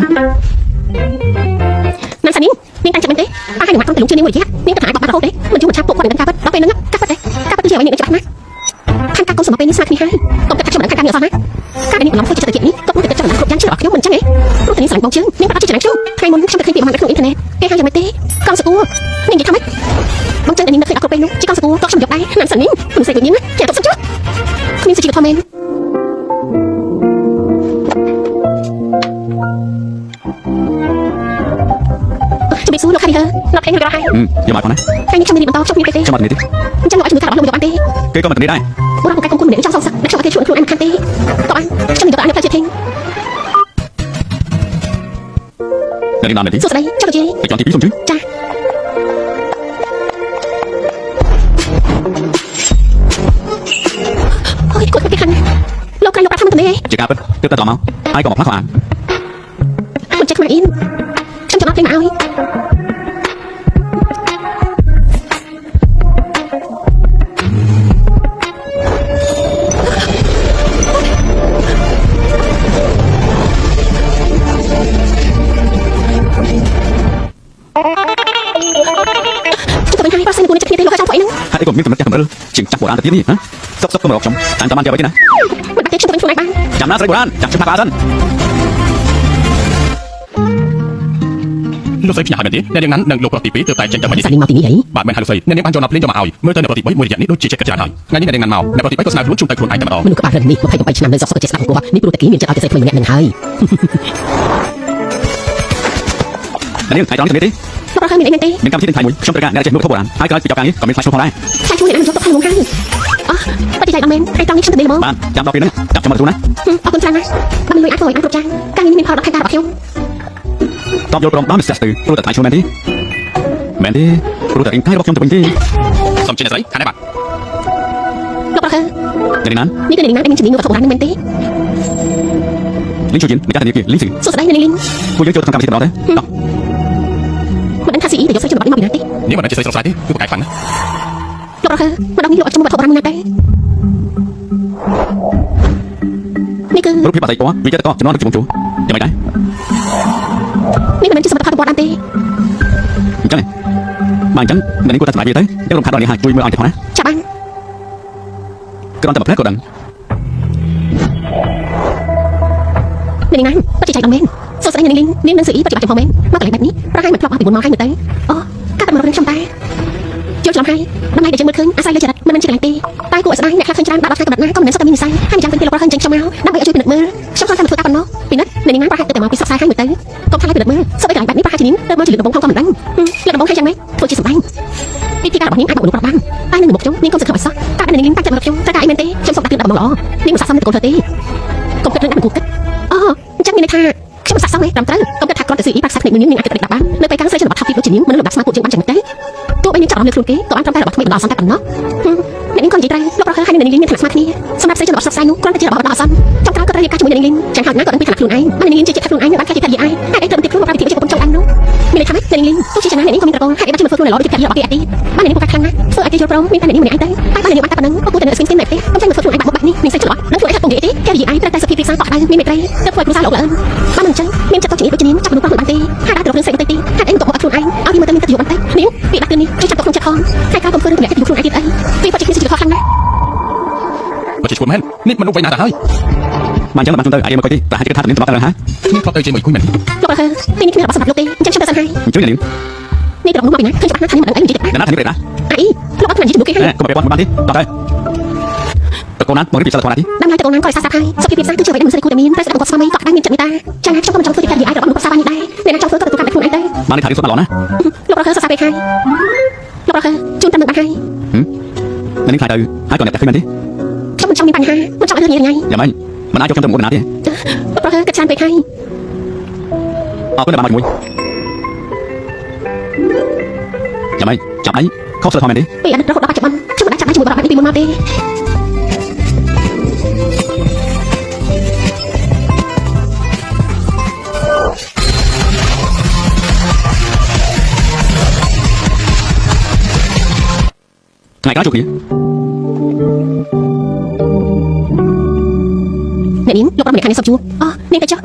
นั่นสันนิงนี่ตั้งใจมันเต้อาให้หนูมาต้องแต่ลุงชื่อนี่หมดเลยนี่กระถางบอกมาโคตรเต้มันช่วยชักปวดคนกันกาบัดเราเป็นนึงกาบัดเต้กาบัดตัวเฉียวไอ้หนึ่งจะบัดนะท่านกากุศลเป็นนิสัยมีให้ตบกระชับเหมือนกันการเหนือฟ้านะการนี้หลังไฟจะตะเกียบนี้ก็ต้องติดกระชับเหมือนกรุ๊ปยันชื่อหลอกเขี้ยวเหมือนจังไงรู้แต่นี่สลังบองชื่อนี่ปะชื่อจังชื่อไทยมนต์ช่างตะเคียนปีประมาณกระทุ่งอินเทอร์เน็ตแค่ให้ยังไม่เต้กองสกูนี่ยิ่งทำไหมบางจังอันนี้นักเคยเอากรุ๊ปเป็นนุ๊กที่กองสกูก็ช่างหยกได้นั่นสันนิงหนูใส่ตัวนี้นะแค่ตบสักจุดนี่จะจีบทอมเมนจะไปสู้ลูกค้าดีเธอรับเพลงให้เราให้ giờ mày con này ใครนี่ทำดีมันต้องชอบมีไปเต้ cho mày tí จังหวะถึงขาเราลงจากบ้านเต้ cái con mày từ đây ว่าเราการกงคุณเหมือนtrong song sắcนักชอบที่ชวนครูอันคันเต้ต่ออันฉันมีตัวอันในประเทศเอง là đi làm này tí สุดท้ายเจ้าตัวจี phải chọn tí phí xong chứ จ้า ជាការពិតទើបតែតមកហើយក៏មកផ្លាស់ខោអាន មិនចិត្តខ្មាស់អៀនខ្ញុំចង់អត់ភ្លេងមកឲ្យ จะเป็นไงป้าเซนกูเนี่ยจะเคลียร์ได้รู้แค่ช่องไฟนึง ហើយក៏មានកម្រិតចាស់កម្រិលជាងចាស់បុរាណទៅទៀតនេះហ៎សុកមករកខ្ញុំតាមតាមបានជាអ្វីទេណា มันบักเก็ตฉันจะเป็นคนไหนบ้าง ចាំណាស្រីបុរាណចាំខ្ញុំថាបាសិន លោកស្រីភ្ញាក់ហើយមែនទេអ្នកនាងណាន់និងលោកប្រុសទី2ទើបតែចេញទៅមកនេះ สาลิงมาตีนี้ បាទមែនហើយលោកស្រីអ្នកនាងបានចូលដល់ភ្លេងយកមកឲ្យមើលទៅអ្នកប្រុសទី3មួយរយៈនេះដូចជាចិត្តច្រើនហើយថ្ងៃនេះអ្នកនាងណាន់មកអ្នកប្រុសទី3ក៏ស្នើខ្លួនជុំទៅខ្លួនឯងតែម្ដង មនុស្សក្បាលរឹងនេះ28ឆ្នាំនៅសក់សុខចិត្តស្ដាប់គាត់នេះព្រោះតែគេមានចិត្តឲ្យតែស្រីថ្មីម្នាក់នឹងហើយ នេះថ្ងៃត្រង់នេះទេ លោករកឃើញមានអីមែនទេ មានកម្មវិធីថ្ងៃមួយខ្ញុំត្រូវការអ្នកចេះមើលខុសបុរាណហើយក្រោយពីចប់ការនេះក៏មានផ្សាយឈ្មោះផងដែរ ខ្លាចជួយអ្នកណាមកទៅក្នុងហើយអូបតិចៃដល់មែនហើយត្រង់នេះខ្ញុំទៅមើលមក បានចាំដល់ពេលហ្នឹងចាប់ខ្ញុំមកទូណា អរគុណច្រើនណាស់បានលុយអាចទៅឲ្យគ្រប់ចាស់ការងារនេះមានផលដល់ខែការរបស់ខ្ញុំ តបយល់ព្រមដល់មីស្ទ័រស្ទើព្រោះតែថ្ងៃឈ្មោះមែនទេមែនទេព្រោះតែថ្ងៃរបស់ខ្ញុំទៅវិញទេ សូមជិះអ្នកស្រីខាងនេះបាទ លោករកឃើញ អ្នកណាន នេះគឺអ្នកណាដែលមានជំនាញវត្ថុបុរាណនឹងមែនទេ លីងជួយយិននៃការធានាពីលីងស៊ី សួស្ដីអ្នកលីង ពួកយើងចូលទៅកម្មវិធីម្ដងទេតោះ មិនដឹងថាស៊ីអ៊ីទៅយកស្រីជនបទនេះមកពីណាទេ នេះមិនមែនជាស្រីស្រស់ស្រាយទេគឺប្រកែកខ្លាំងណាស់ លោករកឃើញម្ដងនេះលោកអត់ជំវត្ថុបុរាណនឹងណាទេនេះគឺ រូបភាពបាត់ស្អីពណ៌វាចិត្តក៏ចំណងនឹងជំនួសយ៉ាងម៉េចដែរ នេះមិនមែនជាសម្បត្តិផលរបស់អត់ទេ អញ្ចឹងបាទអញ្ចឹងអ្នកនេះគួរតែសម្រាប់វាទៅយើងរំខានដល់នេះហើយជួយមើលឲ្យទៅណា ចាប់បាន គ្រាន់តែមកផ្លែក៏ដឹង អ្នកណាបតិចៃដល់មែនសួស្ដីអ្នកលីងនាងនឹងស៊ីអ៊ីបច្ចុប្បន្នផងមែនមកកន្លែងបែបនេះប្រហែលមិនធ្លាប់មកពីមុនមកហើយមើលទៅអូការតែមករករឿងខ្ញុំតែយល់ច្រឡំហើយដំណៃដែលយើងមើលឃើញអាស្រ័យលើចរិតមិនមែនជាកន្លែងទេតែគួរឲ្យស្ដាយអ្នកខ្លះឃើញច្រើនដាក់ដល់ថ្ងៃកំណត់ណាក៏មិនមែនសុទ្ធតែមាននិស័យហើយម្យ៉ាងវិញពេលលោកឃើញចេញខ្ញុំមកដើម្បីឲ្យជួយពិនិត្យមើលខ្ញុំគ្រាន់តែមកធ្វើការប៉ុណ្ណោះពីនេះអ្នកនាងប្រហែលទៅតែមកពីសិក្សាហើយមើលទៅកុំខ្លាចពិនិត្យមើលសុទ្ធតែកន្លែងបែបនេះប្រហែលជានាងទៅមើលជាលើកដំបូងផងក៏មិនដឹងលើកដំបូងឃើញយ៉ាងម៉េចធ្វើជាសម្ដែងពីទីការរបស់នាងអាចบอกមនុស្សប្រាប់បានតែនៅមុខខ្ញុំនាងកុំសឹកខ្វះសោះតែអ្នកនាងតាំងចិត្តមកខ្ញុំតែការអីមែនទេខ្ញុំសុំដាក់គឺដាក់ដំបងល្អនាងមិនស័ក្តិសមនឹងតកូនធ្វើទេកុំគិតរឿងដាក់មិនគួរគិតអូអញ្ចឹងមានន័យថាខ្ញុំមិនស័ក្តិសមទេត្រឹមត្រូវកុំគិតថាគ្រាន់តែស៊ីអ៊ីបាក់សាក់ភ្នែកមួយនាងអាចគិតដាក់បាននៅពេលកាំងស្រីជនបទថាពីដូចជានាងមិនលំដាប់ស្មារតីពួកយើងបានចឹងទេទោះបីនាងចាប់ដល់លើខ្លួនគេក៏បានត្រឹមតែរបស់ថ្មីដល់អសន្នតែប៉ុណ្ណោះអ្នកនាងក៏និយាយត្រូវលោករកឃើញហើយនាងលីងមានឋានៈស្មើគ្នាសម្រាប់ស្រីជនបទសកស្ាយនោះគ្រាន់តែជារបស់ដល់អសន្នចង់ក្រោយក៏ត្រូវរៀបការជាមួយនាងលីងចឹងហើយណាក៏ដឹងពីឋានៈខ្លួនឯងហើយនាងលីងជាចិត្តខ្លួនឯងបានខ្លាចជាភរិយាឯងហើយឯងត្រូវបន្ទាបខ្លួនមកប្រាំពីជាប្រពន្ធចង់ឯងនោះមានន័យថាម៉េចនាងលីងទោះជាយ៉ាងណាអ្នកនាងក៏មានប្រកងហើយឯងបានជួយមកធ្វើខ្លួនល្អដូចជាភរិយារបស់គេអត់ទេបាននាងនេះប្រកាសខ្លាំងណាស់ធ្វើឲ្យគេយល់ព្រមមានតែអ្នកនាងម្នាក់ឯងទៅហើយបាននាងបានតែប៉ុណ្្នឹងក៏គួរតែនៅស្ងៀមស្ងៀមតែទេកុំចេញមកធ្វើខ្លួនឯងបាក់មុខបាក់នេះនាងស្រីជនបទនឹងធ្វើឲ្យថាពងនិយាយទេភរិយាឯងត្រូវតែសុខភាពទីផ្សារតក់ដៅមានមេត្រីទៅធ្វើឲ្យគ្រួសារលោកឡើងបានមិនអញ្ចឹងមានចិត្តតោះជំនាញដូចជានាងចាប់មនុស្សផងមិនបានទេហើយដល់ទៅរឿងស្រីបន្តិចទីហើយឯងក៏ហត់ខ្លួនឯងឲ្យវាមើលទៅមានកិត្តិយសបន្តិចនាងពីដាក់គឺនេះជួយចាប់ទុកក្នុងចិត្តផងហើយការកុំធ្វើរឿងតម្លាក់កិត្តិយសខ្លួនឯងទៀតអីពីប្រជិះគ្នាជាខុសខ្លាំងណាស់ បើជាឈ្មោះមែននេះមនុស្សវ័យណាស់ទៅហើយ បានអញ្ចឹងបានខ្ញុំទៅអាយមកគាត់ទេតែហេតុគេថានេះទៅមកទៅហើយ នេះធ្លាប់ទៅជាមួយគួយមែន លោករកឃើញនេះគ្មានរបស់សម្រាប់លោកទេអញ្ចឹងខ្ញុំទៅសិនហើយ អញ្ចឹងនាង នេះត្រង់នោះមកពីណាឃើញច្បាស់ណាស់ថានេះមិនដឹងអីនិយាយទេ អ្នកណាធានាទេណា អីលោកអត់ខ្លាចនិយាយជាមួយគេហើយក ុំไปបានទេតោះទៅតកូនណាមករៀបពីសិលធម៌ណាទី ដំណើរទៅកូនណាក៏សាស្ត្រហើយសុខភាពទីផ្សារគឺជាអ្វីដែលមិនស្រីគួរតែមានតែស្ដាប់គាត់ស្វាមីក៏ដែរមានចិត្តមេត្តាចឹងណាខ្ញុំក៏មិនចង់ធ្វើទីការនិយាយរបស់មនុស្សសាវ៉ានេះដែរអ្នកណាចង់ធ្វើក៏ទទួលកម្មខ្លួនឯងទៅ បាននេះថារៀបសុទ្ធមកឡោះណា លោករកឃើញសរសើរពេកហើយលោករកឃើញជូនតាមនឹងបានហើយ អ្នកនេះខ្លាចទៅហើយក៏អ្នកតែឃើញមែនទេ ខ្ញុំមិនចង់មានបញ្ហាមិនចង់ឲ្យរឿងញ៉ៃ យ៉ាងម៉េចមិនអាចយកខ្ញុំទៅមួយណាទេ លោករកឃើញគិតច្រើនពេកហើយ អរគុណដែលបានមកជាមួយយ៉ាងម៉េចចាប់អីខុសសិលធម៌មែនទេ ពីអតីតរហូតដល់បច្ចុប្បន្នខ្ញុំមិនអាចចាប់បានជាមួយបរិបទនេះពីមុនមកទេ ថ្ងៃក្រោយជួបគ្នា អ្នកនាងលោករកម្នាក់ខាងនេះសុំជួបអូនាងទៅចុះ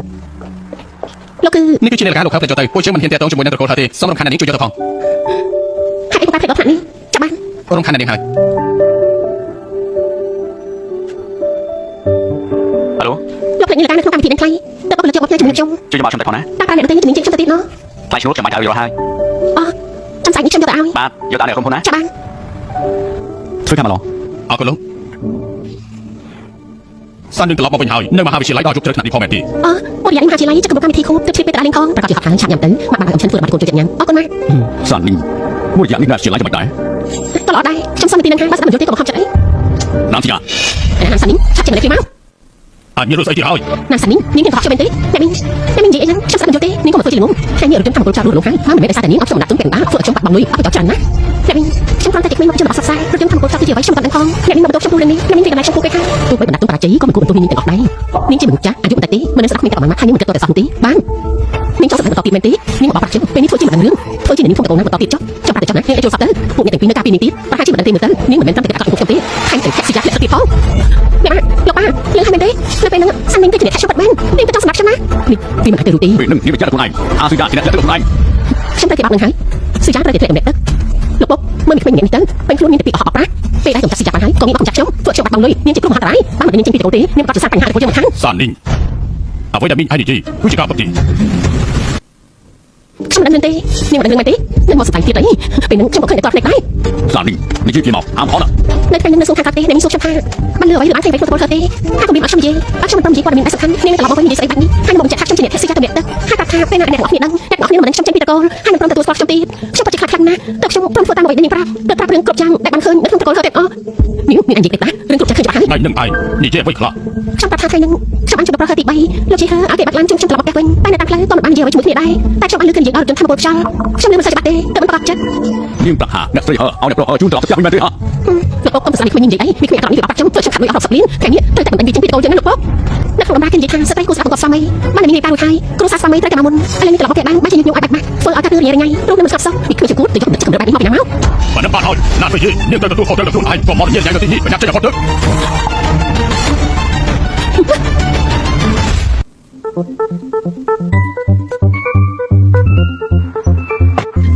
លោកគឺ នេះគឺជានាឡិកាលោកខើទៅចូលទៅពួកយើងមិនហ៊ានតាក់ទងជាមួយនឹងត្រកូលហើយទេសូមរំខានអ្នកនាងជួយយកទៅផង ហេតុអីក៏តែផ្លេចដល់ថ្នាក់នេះចាប់បាន រំខានអ្នកនាងហើយ ហៅឡូ លោកផ្លេចនាឡិកានៅក្នុងកម្មវិធីនឹងថ្លៃទៅបុកលើជើងរបស់ខ្ញុំជាមួយខ្ញុំ ជួយមកខ្ញុំតែផងណា តាប្រែអ្នកទៅជំនាញខ្ញុំទៅទៀតណោះ ថ្លៃឈ្នួលខ្ញុំបាច់ឲ្យយកហើយ អូចាំស្អែកនេះខ្ញុំយកទៅឲ្យ បាទយកតាមអ្នកក្រុមហ៊ុនណា ចាប់បាន ធ្វើការមកឡោះ អរគុណលោកសាននឹងត្រឡប់មកវិញហើយនៅមហាវិទ្យាល័យដល់យុគត្រូវថ្នាក់នេះផងមែនទេ អូបុរិយានេះមហាវិទ្យាល័យចក្រមកម្មវិធីខូបទៅឆ្លៀតពេលតារាលេងខងប្រកាសជាហត់ខាងឆាប់ញ៉ាំទៅមកបានឲ្យខ្ញុំធ្វើរបស់កូនចូលចិត្តញ៉ាំអរគុណម៉ាក់ សានលីងមួយយ៉ាងនេះណាជាឡាយចាំបាច់ដែរ តល្អដែរខ្ញុំសុំនាទីនឹងហើយបើស្ដាប់មិនយល់ទេក៏មកខំចិត្តអី ណាំទីណា ណាសានីឆាប់ចេញមកលេខមក អាចមានរឿងស្អីទៀតហើយ ណាសានីនាងកុំខំចិត្តមែនទេអ្នកមីងនិយាយអីហ្នឹងខ្ញុំស្ដាប់មិនយល់ទេនាង mà phơi chỉ ngủ hai nhiều được trong một trò đùa lủng hai má mình mới tại sao để những option đặt xuống bảng đá phơi trong bạc bằng lùi bắt cho trần á đẹp mình trong con tay dịch mình chưa đặt sắp sai được trong một trò tiêu vậy trong tận con đẹp mình một trong tu lên đi mình chỉ cần lại trong cô cái hai tôi mới đặt tung bà chỉ có mình của tôi nhìn ngọt đấy nhưng chỉ mình chắcอายุแต่ตีมันนั้นสักมีกับมันมาให้นี่มันเกิดตัวแต่2 tíบ้านนี่trongต่อตีมันตีนี่บอกปากชิ้นเป็นนี่thôi chỉมันเรื่องthôi chỉนี่พวกตะโกนนะต่อตีจ๊อกtrongปากแต่จ๊อกนะไอ้โจสับเด้อพวกเนี่ยแต่ปีนึงกาปีนึงตีปากชิ้นมันตีเหมือนเด้อนี่เหมือนเป็นตั้งแต่กระกับผมตีให้แต่แค่สิยักษ์และตีท้องเนี่ยมาหลบมาเรื่องให้มันตีแล้วเป็นนึงสั่นนิ่งก็จะเนี่ยแค่ชุบมันนี่ก็ต้องสมัครใช่ไหมนี่ตีมันหายตัวตี Vì nâng như vậy là của này, à suy ra thì là của này. ฉันได้เก็บบักหนึ่งให้ซื้อยาได้เก็บเด็กลบเมื่อมีคนอย่างนี้ตึ้งเป็นครูนี่จะปีออกนะปีได้ถึงจะซื้อยาไปให้ก็มีบักจับช่องตัวช่องบักบังเลยนี่จะกลุ่มหาอะไรบ้านมันยังจริงปีตัวตีนี่มันก็จะสร้างปัญหาตัวเจ้ามันทั้ง San Ninh à với đam minh hay gì cứ chỉ cao bất kỳ ฉันมันเดินตีนี่มันเดินมาตีนี่มันสุดท้ายตีเลยเป็นนึงฉันบอกเคยได้กอดเล็กได้ San Ninh,你去皮毛，俺跑了。 ในเป็นนึงสู้ทางตีในมีสู้ช่างผ้ามันเลือไว้หรือบ้านใครไปตัวตัวตีถ้าคนมีบักช่องยีบักช่องมันต้องยีกว่ามีไอ้สักคันนี่มันจะลองมาเป็นยีใส่บักนี้ให้มันจะทักช่องจีเน็ตให้ซื้อยาตัวเด็กถ้าตัดทางเป็นอะไรแดงออกนี่นั่งแดงออกนี่มันช่องเจนปีตะโกให้มันปลอมตัวช่องตีช่องปฏิขัดขันนะตึกช่องปลอมตัวตามหน่วยในนี้ปราเกิดปราเรื่องกรบจังแต่บังคืนนักตะโกนเขาเด็กอ๋อนิ้วมีอันยีเด็กนะเรื่องกรบจังขึ้นจากหาง ngay nâng ai nhị chế với khla ช่างประธานใครนึงช่างอันช่างประธานติใบเราใช้เธออาเก็บบัตรล้างจุ่มช่างกลับมาแก้เว้นไปในตามเพลย์ตอนบัตรเดียวไว้ช่วยที่ได้แต่ช่างอันลึกขึ้นยิงเอาจนทำโปรชั่นช่างลืมมาใส่บัตรเดย์แต่มันประจัด Nhưng bạc hà, nè xây hở, ao đẹp rồi, chúng ta sẽ đi hả? ลูกป๊อกต้องภาษาลิขิตยิงยิงไอ้มีขยะกรอบนี่อยู่ปากช่างเพื่อช่างขัดลุยเอาสับลิ้นแค่นี้เธอแต่มันเป็นยิงปีโตจังนั้นลูกป๊อกนักของบ้านกันยิงทางสเปรย์กูสาบกับซามัยบ้านมีการอุทัยกูสาสามัยตระกามุนอะไรนี่กลับมาแก้บ้านไม่ใช่ยุงอัดมาเฟื่องเอาตาเรือยังไงรูปนั้นมันสับซ้อนี่คือจะกูตีกับจะกำเนิดบ้านนี้มาเป็นน้ำ và năm ba thôi nạt với gì nhưng tôi không được luôn ai còn món nhiên nhanh cái gì phải nhắc cho được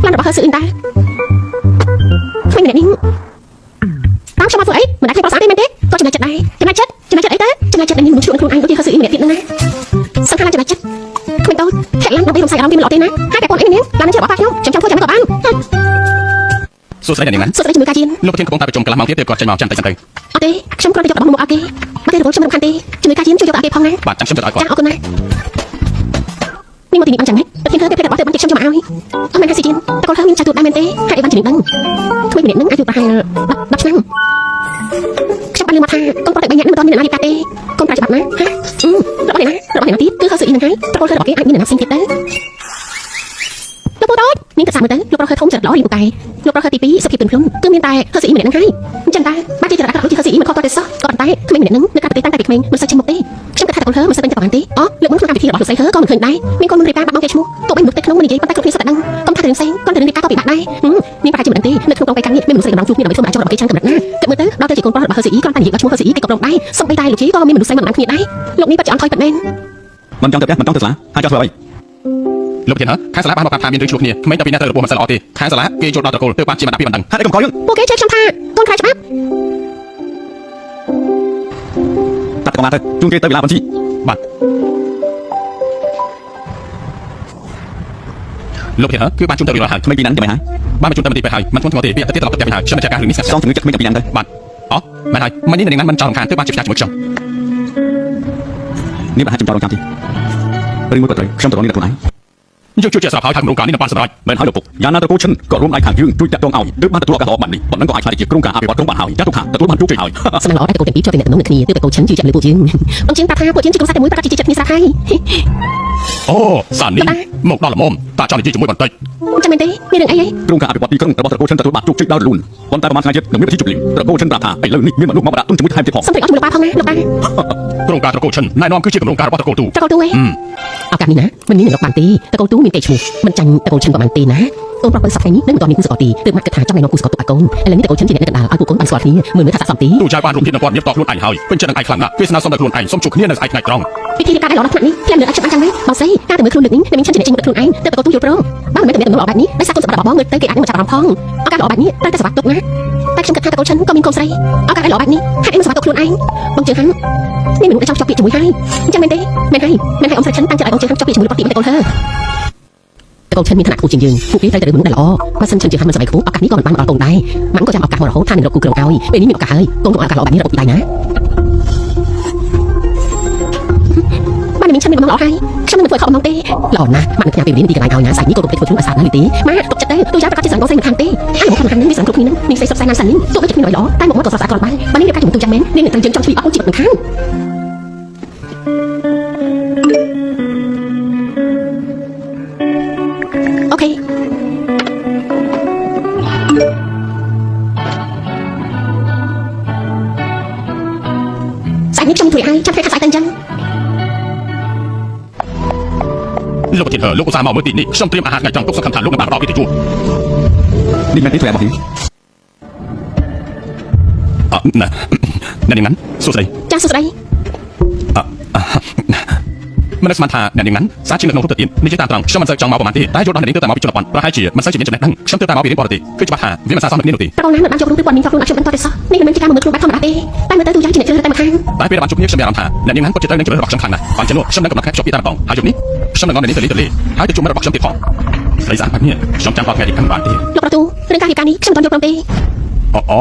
ร้านบอกเขาซื้ออินตาไม่มีไหนนิ่งร้านชาวบ้านฝืนไอ้เหมือนได้ใครภาษาได้ไหมเด็กก็จะมาจัดได้จะมาจัดไอ้เต้จะมาจัดอันนี้มันชวนคนไอ้ก็ที่เขาซื้ออินเดียติดนั่นนะสังขารจะมาจัดไม่ต้องแขกร้านเราไปลงใส่เราที่มันหล่อเต้นะให้แต่คนไอ้เนี่ยร้านนั้นจะบอกว่าเขาจำเพื่อจะไม่ต่อบ้าน สุดท้ายอย่างนั้น สุดท้ายจะมือกาจิน lúc thiên không ta bị trồng cả làm máu tiếp được còn chân màu chân tay โอเคฉันก็ได้จบกับมุมโอเคมาเตะระบบฉันมันคันเตจะมือกาจินช่วยจบอาเกพองนะ bạn chẳng xem cho ai จ้า còn เอากันนะนี่มันตีมีบังจังไหมแต่เพียงเธอได้เพลย์แต่บังติดช่างจะมาเอาเอามันกาซิจินแต่คนเธอมีชาตุได้เมนเต้ให้บังจินนึงทำไมเป็นนึงอายุประมาณบักช่างช่างปันลืมมาทางต้องปล่อยใบหยันในตอนนี้นาฬิกาเต้ก้มปลายฉบับนะฮะเราเห็นนะเราเห็นนะทีคือเขาสื่ออีกหนึ่งให้ตะโกนเธอบอกเก๋ไอ้นี่หนึ่งสิ่งผิดเต้ลูกโต๊ดนี่กับสามมือเต้ลูกเราเคยทมจัดล้อริมไก่ลูกเราเคยตีปีสกิปเป็นพลุ่มตื้อเมียนตายเธอสื่ออีกหนึ่งให้จังตาบ้านที่จะรักเราที่เธอสื่ออีกเหมือนคอตัวเดซก่อนตายทำไมเหมือนนึงในการตีตั้งแต่ปีกเมงมันใส่ชิมมุกเต้ช่างกระทะตะโกนเธอมันใส่เป็นจับมันตีอ๋อเลือกมึงทำการพิธีระบาดใส่เธอก็เหมือนเคยได้มีคนมึงเรียกบ้าบ้าเกชมูตัวเป็นมุกเต้ขนมมันดีปั้นใต้กระเพาะสตัดนั่งต้องทาถึงเซ็งก้อนเดินในกาก็ปีบาดได้นี่ปลายจิ๋วดันตีเลือกตรงไปกลางนี่ไม่เหมือนใส่กระดองจุกนี่เราไม่สมบัติจะระบาดเกช่างกับหน้าเกิดมือเต้เราจะจีคนปลอดระบาดเธอสื่ออีก้อนตันหยิบกระชูเธอสื่ออีไปกับลงได้ส่งไปตายหลุดชี้ก็ไม่เหมือนใส่เหมือนน้ำขยี้ได้โลกนี้ปัจจุบันคอยปัดแมน Mình trong tập mình trong tập lá, hai cho rồi. lúc thiên hả khá salad ban bọc tham miên durch chuột nè mấy tập pin đã từ bộ mà salad thì khá salad kia chốt đào tờ cổ từ ban chỉ mà đặt pi bàn đằng Hai cùng coi luôn. โอเคเช็คช่างท่าต้นใครจะอัพ Tập còn mà thôi, chung kia tới bị làm chi. bạn lúc thiên hả cứ ban trung tâm bị loại hại Mấy pin ảnh cho mày hả? ban mà trung tâm bị hạiมันtrung tâm thì bị tiết lọc tập bị hại cho nênการหรือนิสัย Xong thằng chắc mấy pin ảnh thôi. bạnอ๋อมันหายมันนี่ในงั้นมันจองการtừ ban chỉ trả một chồng Nếu bạn hai chim cho đồng chạm thì. Bên mũi quật rồi, xong tụi nó đi đặt của này. ยังช่วยเจษฎาพายทางโครงการนี้ในบ้านสบาย Bên hai đầu phục, nhà nào tôi cố chân, có rốn ai khang dương, chui chặt trong ao, đứt ban tụi cả họ bạn đi, bọn nó có ai khai thì công cả bị bọn công bản hào, chắc tụi hàng, tụi bạn chú trị hào. สมัยเราได้ตะโกนเป็นปีช่วยเป็นแต่น้องหนึ่งคดีตื้อตะโกนฉันชื่อจันหรือปูจึงบางเชียงตาทาปูจึงชื่อกษัตริย์แต่มวยประกาศจีจัดมีสาให้ โอ้สารนี้หมกดาวละมอมตาจานที่จะมวยก่อนเตย จังเป็นเต้มีเรื่องไอ้ยัย Công cả bị bọn đi cưng, tụi cố chân tụi bạn chú trị đau lùn. Bọn ta mà khai chết, đừng biết chi chụp liền, tụi cố chân bạc thả, ai lớn nị, miếng mà lúc mà đã tung chúng mới hai thiệt họ. สมัยเอาจมูกปลาพองนะลูกตา โครงการตะโกชันนายน้อมคือชื่อของโครงการวัตะโกตู ตะโกนตู้เว้ยเอาการนี้นะมันนี่หนึ่งดอกบานตีตะโกนตู้มีเกชูมันจังตะโกนฉันกับมันตีนะตัวปลอกเป็นสับไงนี้นั่นตอนนี้กูสกอตีตื่นมากระถางจ้าในน้องกูสกอตุปากงอะไรนี่ตะโกนฉันจีเนี่ยในกระดาษเอากูโกนปันสกอตีมือเนื้อขาสามตี ตู้ชายบ้านรวมที่นครเย็บตอกลุ่นไอเฮาเป็นเช่นไอคลังนะเวสนาสมบัติลุ่นไอสมจุกเนี่ยในไอไงตรอง พิธีการได้หล่อลักษณะนี้แค่เหลืออัจฉริยะจังไหมบอกซิก้าแต่มือครูหนึ่งนี้ในมิ้นฉันจีเนี่ยจริงมือครูไอ้เติบโตตู้อยู่โปร่งบ้านเหมือนแต่เมียแต่มือหล่อแบบนี้ได้สักคนสำหรับบอกเงินเตยเกยอันนี้มันจับรำพองเอาการหล่อแบบนี้ได้แต่สวัสดิ์ตกนะแต่ฉันกับข้าตะโกนฉันก็มีคงใส่เอาการได้หล่อแบบนี้ให้ไอ้มันสวัสดิ์ตกครูไอ้บางเจอหันนี่มันได้ช่องจอบปีจมูกให้จังเป็นเต้แม่ให้อมใส่ฉันตั้งใจบางเจอหันจอบปีจมูกปกติไม่ตะโกนเธอตะโกนฉันมีขนาดกูจริงยืนผู้พี่ได้แต่เดินมึงได้หล่อมาฉันเจอหันมันสบายคู่เอาการนี้ก่อนมันตรงได้มันก็จะเอาการหัวเราท่านหนึ่งเรากูเกลียวเอาเป็นนี่มีโอกาสเลยโกงเอาการหล่อแบบนี้เรากูตายนะบ้านนี้ฉันเป็นน้องหล่อให้ฉันเป็นเพื่อนเขาน้องเต้หล่อนะมันพยายามเปลี่ยนลิ้นดีกับนายเอานะใส่นี่ก็เป็นคนชุ่มอาสาหรือตีมาตกจัดเต้ตัวย้ายประกาศที่สั่งต้องใส่เหมือนทางเต้ให้หมดทำหันมีสังคมนี้นั้นมีใส่ซับไซนันสันลิ้นตัวไม่จะมีหน่อยหล่อใต้หมวกตัวสาก่อนบ้านบ้านนี้เรียกการถึงตัวจังเม้นนี่หนึ่งตังจึงจังชีเอาจีบเหมือนข้าง Tại những trong tuổi ai trong khai thác tên chân លោកប្រធានលោកឧស្សាហ៍មកមើលទីនេះខ្ញុំត្រៀមអាហារថ្ងៃត្រង់ទុកសង្ឃឹមថាលោកនឹងបានផ្ដល់កិត្តិយស នេះមែនទេធ្វើឲ្យមកនេះ ណែអ្នកនាងណាសួស្ដី ចាសួស្ដី មិននឹកស្មានថាអ្នកនាងណាសាជានៅក្នុងរូបទៅទៀតនិយាយតាមត្រង់ខ្ញុំមិនសូវចង់មកប្រហែលទេតែយល់ដល់អ្នកនាងទៅតែមកពីជនបទប្រហែលជាមិនសូវជាមានចំណេះដឹងខ្ញុំទៅតែមកពីរៀនបរទេសគឺច្បាស់ថាវាមិនសាសមនឹងគ្នានោះទេ តកូនណាមិនបានចូលរួមពីព័ត៌មានផ្ទាល់ខ្លួនឲ្យខ្ញុំបន្តទេសោះនេះមិនមែនជាការមើលខ្លួនបែបធម្មតាទេតែមើលទៅទូយ៉ាងជាអ្នកជ្រើសរើសតែម្ខាង តែពេលបានជួបគ្នាខ្ញុំមានអារម្មណ៍ថាអ្នកនាងណាពិតជាត្រូវនឹងជ្រើសរបស់ខ្ញុំខ្លាំងណាស់បានជានោះខ្ញុំនឹងកំណត់ខែភ្ជាប់ពីតែម្ដងហើយយប់នេះខ្ញុំនឹងនាំអ្នកនាងទៅលេងហើយទៅជួបមិត្តរបស់ខ្ញុំទៀតផងស្រីស្អាតបែបនេះខ្ញុំចាំដល់ថ្ងៃនេះកាន់បានទេ លោកប្រទូរឿងការរៀបការនេះខ្ញុំមិនទាន់យល់ព្រមទេ អូ